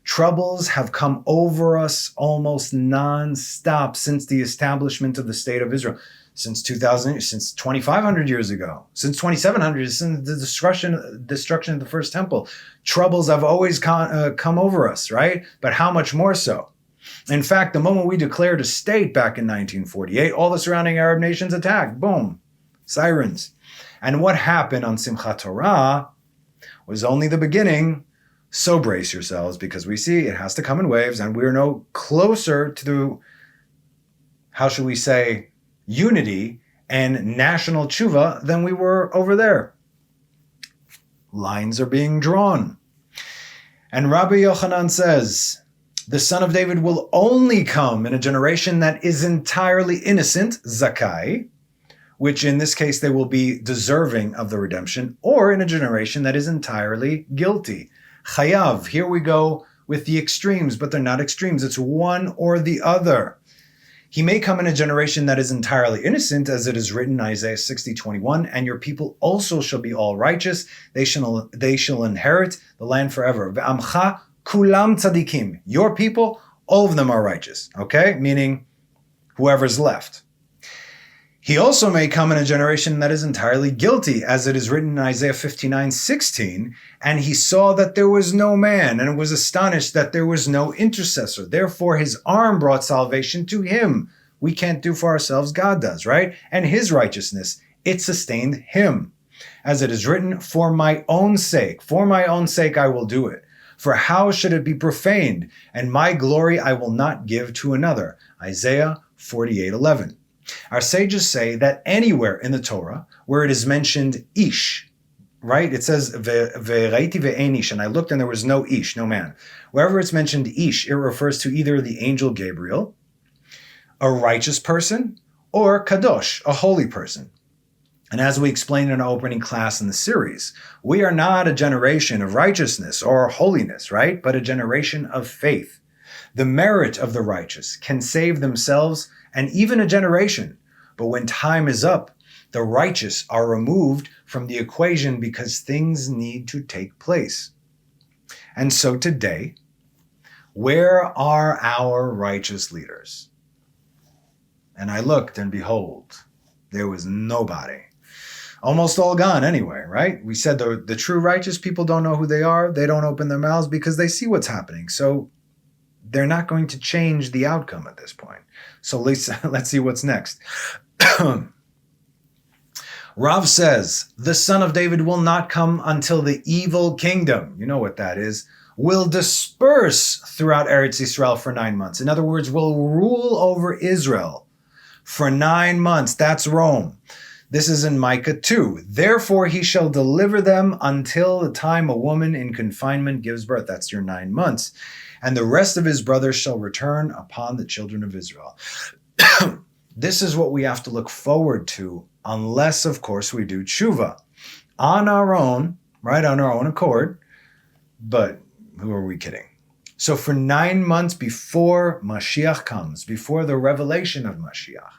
Troubles have come over us almost non-stop since the establishment of the state of Israel. Since 2000, since 2,500 years ago, since 2,700, since the destruction of the first temple, troubles have always come over us, right? But how much more so? In fact, the moment we declared a state back in 1948, all the surrounding Arab nations attacked. Boom, sirens. And what happened on Simchat Torah was only the beginning. So brace yourselves, because we see it has to come in waves, and we're no closer to, how should we say, unity and national tshuva than we were over there. Lines are being drawn. And Rabbi Yochanan says, the Son of David will only come in a generation that is entirely innocent, zakai, which in this case they will be deserving of the redemption, or in a generation that is entirely guilty. Chayav, here we go with the extremes, but they're not extremes. It's one or the other. He may come in a generation that is entirely innocent, as it is written in Isaiah 60:21, and your people also shall be all righteous. They shall inherit the land forever. Ve'amcha kulam tzadikim. Your people, All of them are righteous, okay? Meaning whoever's left. He also may come in a generation that is entirely guilty, as it is written in Isaiah 59:16, and he saw that there was no man, and was astonished that there was no intercessor. Therefore his arm brought salvation to him. We can't do for ourselves, God does, right? And his righteousness, it sustained him. As it is written, for my own sake I will do it. For how should it be profaned? And my glory I will not give to another. Isaiah 48:11. Our sages say that anywhere in the Torah where it is mentioned ish, right? It says ve'raiti ve'ein ish, and I looked and there was no ish, no man. Wherever it's mentioned ish, it refers to either the angel Gabriel, a righteous person, or kadosh, a holy person. And as we explained in our opening class in the series, we are not a generation of righteousness or holiness, right? But a generation of faith. The merit of the righteous can save themselves and even a generation. But when time is up, the righteous are removed from the equation because things need to take place. And so today, where are our righteous leaders? And I looked, and behold, there was nobody. Almost all gone anyway, right? We said the true righteous people don't know who they are. They don't open their mouths because they see what's happening. So they're not going to change the outcome at this point. So let's see what's next. Rav says, the son of David will not come until the evil kingdom, you know what that is, will disperse throughout Eretz Yisrael for 9 months. In other words, will rule over Israel for 9 months. That's Rome. This is in Micah 2. Therefore he shall deliver them until the time a woman in confinement gives birth. That's your 9 months. And the rest of his brothers shall return upon the children of Israel. This is what we have to look forward to, unless, of course, we do tshuva. On our own, right, on our own accord. But who are we kidding? So for 9 months before Mashiach comes, before the revelation of Mashiach,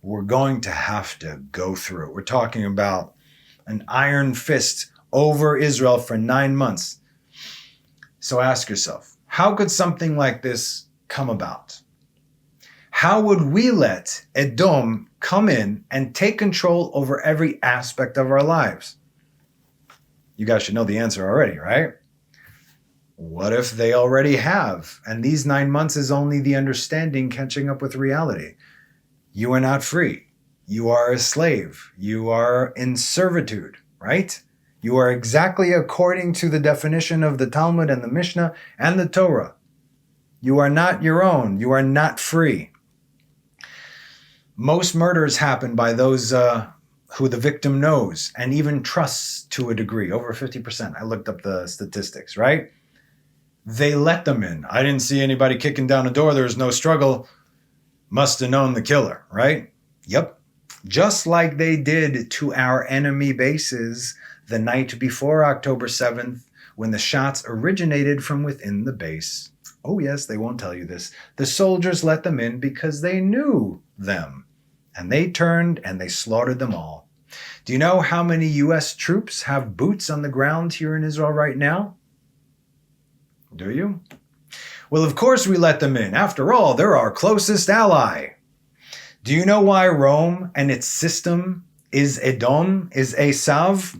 we're going to have to go through. We're talking about an iron fist over Israel for 9 months. So ask yourself, how could something like this come about? How would we let Edom come in and take control over every aspect of our lives? You guys should know the answer already, right? What if they already have? And these 9 months is only the understanding catching up with reality. You are not free. You are a slave. You are in servitude, right? You are exactly according to the definition of the Talmud and the Mishnah and the Torah. You are not your own. You are not free. Most murders happen by those who the victim knows and even trusts to a degree, over 50%. I looked up the statistics, right? They let them in. I didn't see anybody kicking down a door. There was no struggle. Must have known the killer, right? Yep. Just like they did to our enemy bases the night before October 7th, when the shots originated from within the base. Oh yes, they won't tell you this. The soldiers let them in because they knew them. And they turned and they slaughtered them all. Do you know how many U.S. troops have boots on the ground here in Israel right now? Do you? Well, of course we let them in. After all, they're our closest ally. Do you know why Rome and its system is Edom, is Esav?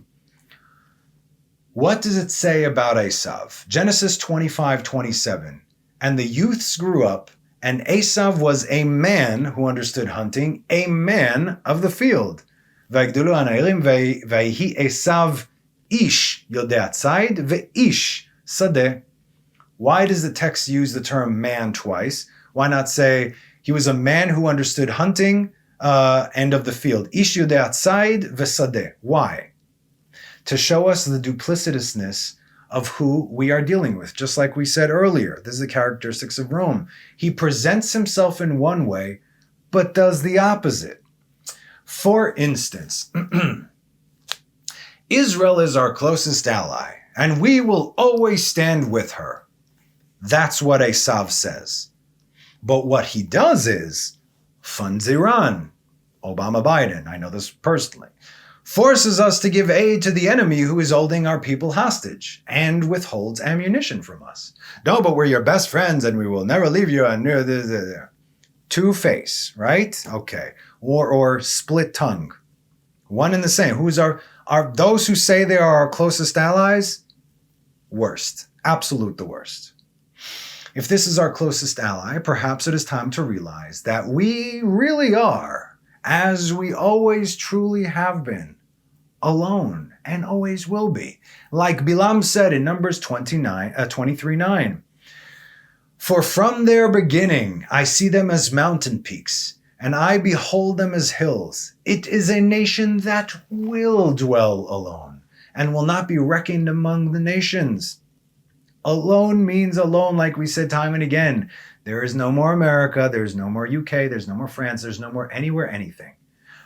What does it say about Esav? Genesis 25:27. And the youths grew up, and Esav was a man who understood hunting, a man of the field. V'yigdulu hanairim v'yihi Esav ish yodei tzayid ve'ish sadeh. Why does the text use the term man twice? Why not say he was a man who understood hunting and of the field? Ish yodei tzayid ve'sadeh. Why? To show us the duplicitousness of who we are dealing with. Just like we said earlier, this is the characteristics of Rome. He presents himself in one way, but does the opposite. For instance, Israel is our closest ally, and we will always stand with her. That's what Esav says. But what he does is funds Iran. Obama Biden, I know this personally. forces us to give aid to the enemy who is holding our people hostage and withholds ammunition from us. No, but we're your best friends and we will never leave you. Two-face, right? Okay. Or split tongue. One and the same. Who's are those who say they are our closest allies? Worst. Absolute the worst. If this is our closest ally, perhaps it is time to realize that we really are, as we always truly have been, alone and always will be. Like Bilam said in Numbers 23:9, for from their beginning I see them as mountain peaks, and I behold them as hills. It is a nation that will dwell alone, and will not be reckoned among the nations. Alone means alone, like we said time and again. There is no more America, there's no more UK, there's no more France, there's no more anywhere, anything.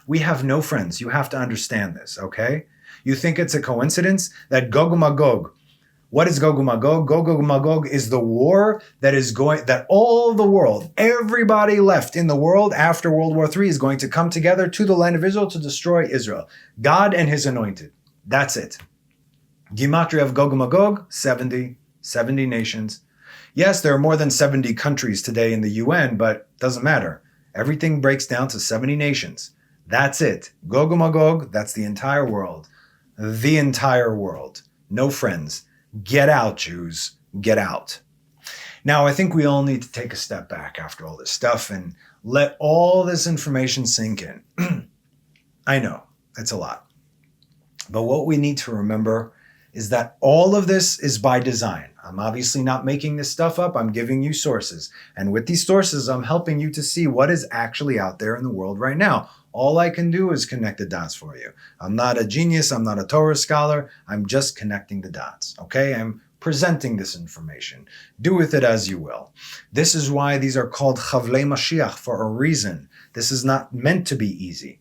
We have no friends. You have to understand this, okay? You think it's a coincidence that Gog and Magog, what is Gog and Magog? Gog and Magog is the war that all the world, everybody left in the world after World War III is going to come together to the land of Israel to destroy Israel. God and his anointed. That's it. Gematria of Gog and Magog, 70 nations. Yes, there are more than 70 countries today in the UN, but doesn't matter. Everything breaks down to 70 nations. That's it. Gog and Magog, that's the entire world. The entire world. No friends. Get out, Jews. Get out. Now, I think we all need to take a step back after all this stuff and let all this information sink in. I know, it's a lot. But what we need to remember is that all of this is by design. I'm obviously not making this stuff up. I'm giving you sources. And with these sources, I'm helping you to see what is actually out there in the world right now. All I can do is connect the dots for you. I'm not a genius. I'm not a Torah scholar. I'm just connecting the dots, okay? I'm presenting this information. Do with it as you will. This is why these are called Chavlei Mashiach for a reason. This is not meant to be easy.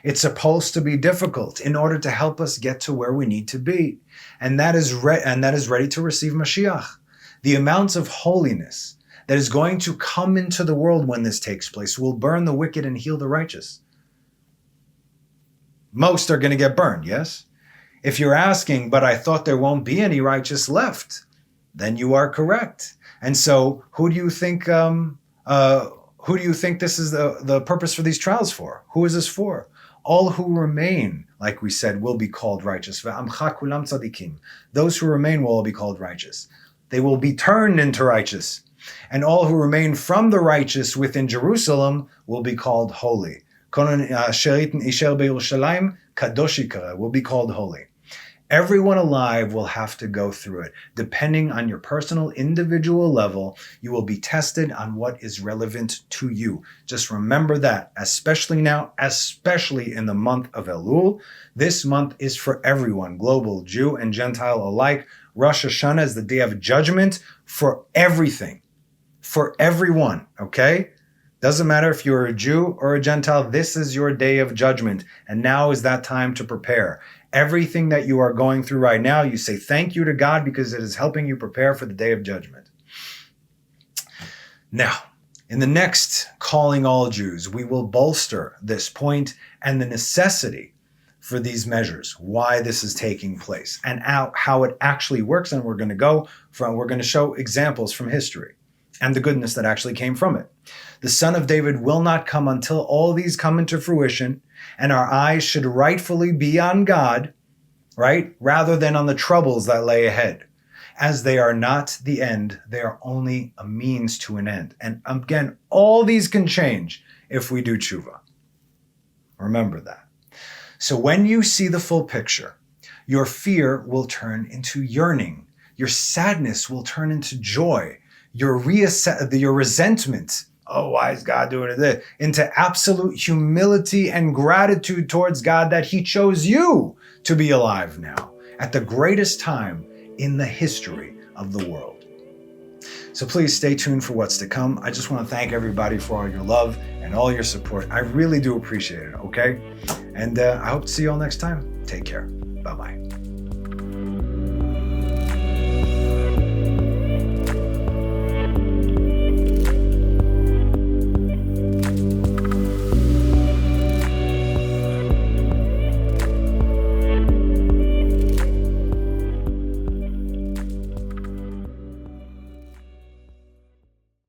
It's supposed to be difficult in order to help us get to where we need to be. And that is ready to receive Mashiach. The amounts of holiness that is going to come into the world when this takes place will burn the wicked and heal the righteous. Most are going to get burned, yes? If you're asking, but I thought there won't be any righteous left, then you are correct. And so who do you think this is the purpose for these trials for? Who is this for? All who remain, like we said, will be called righteous. Those who remain will all be called righteous. They will be turned into righteous. And all who remain from the righteous within Jerusalem will be called holy. Will be called holy. Everyone alive will have to go through it. Depending on your personal, individual level, you will be tested on what is relevant to you. Just remember that, especially now, especially in the month of Elul. This month is for everyone, global, Jew and Gentile alike. Rosh Hashanah is the day of judgment for everything, for everyone, okay? Doesn't matter if you're a Jew or a Gentile, this is your day of judgment. And now is that time to prepare. Everything that you are going through right now, you say thank you to God because it is helping you prepare for the day of judgment. Now, in the next Calling All Jews, we will bolster this point and the necessity for these measures, why this is taking place, and how it actually works. And we're going to show examples from history and the goodness that actually came from it. The Son of David will not come until all these come into fruition, and our eyes should rightfully be on God, right, rather than on the troubles that lay ahead. As they are not the end, they are only a means to an end. And again, all these can change if we do tshuva. Remember that. So when you see the full picture, your fear will turn into yearning. Your sadness will turn into joy. Your resentment, oh, why is God doing this? Into absolute humility and gratitude towards God that he chose you to be alive now at the greatest time in the history of the world. So please stay tuned for what's to come. I just want to thank everybody for all your love and all your support. I really do appreciate it, okay? And I hope to see you all next time. Take care. Bye-bye.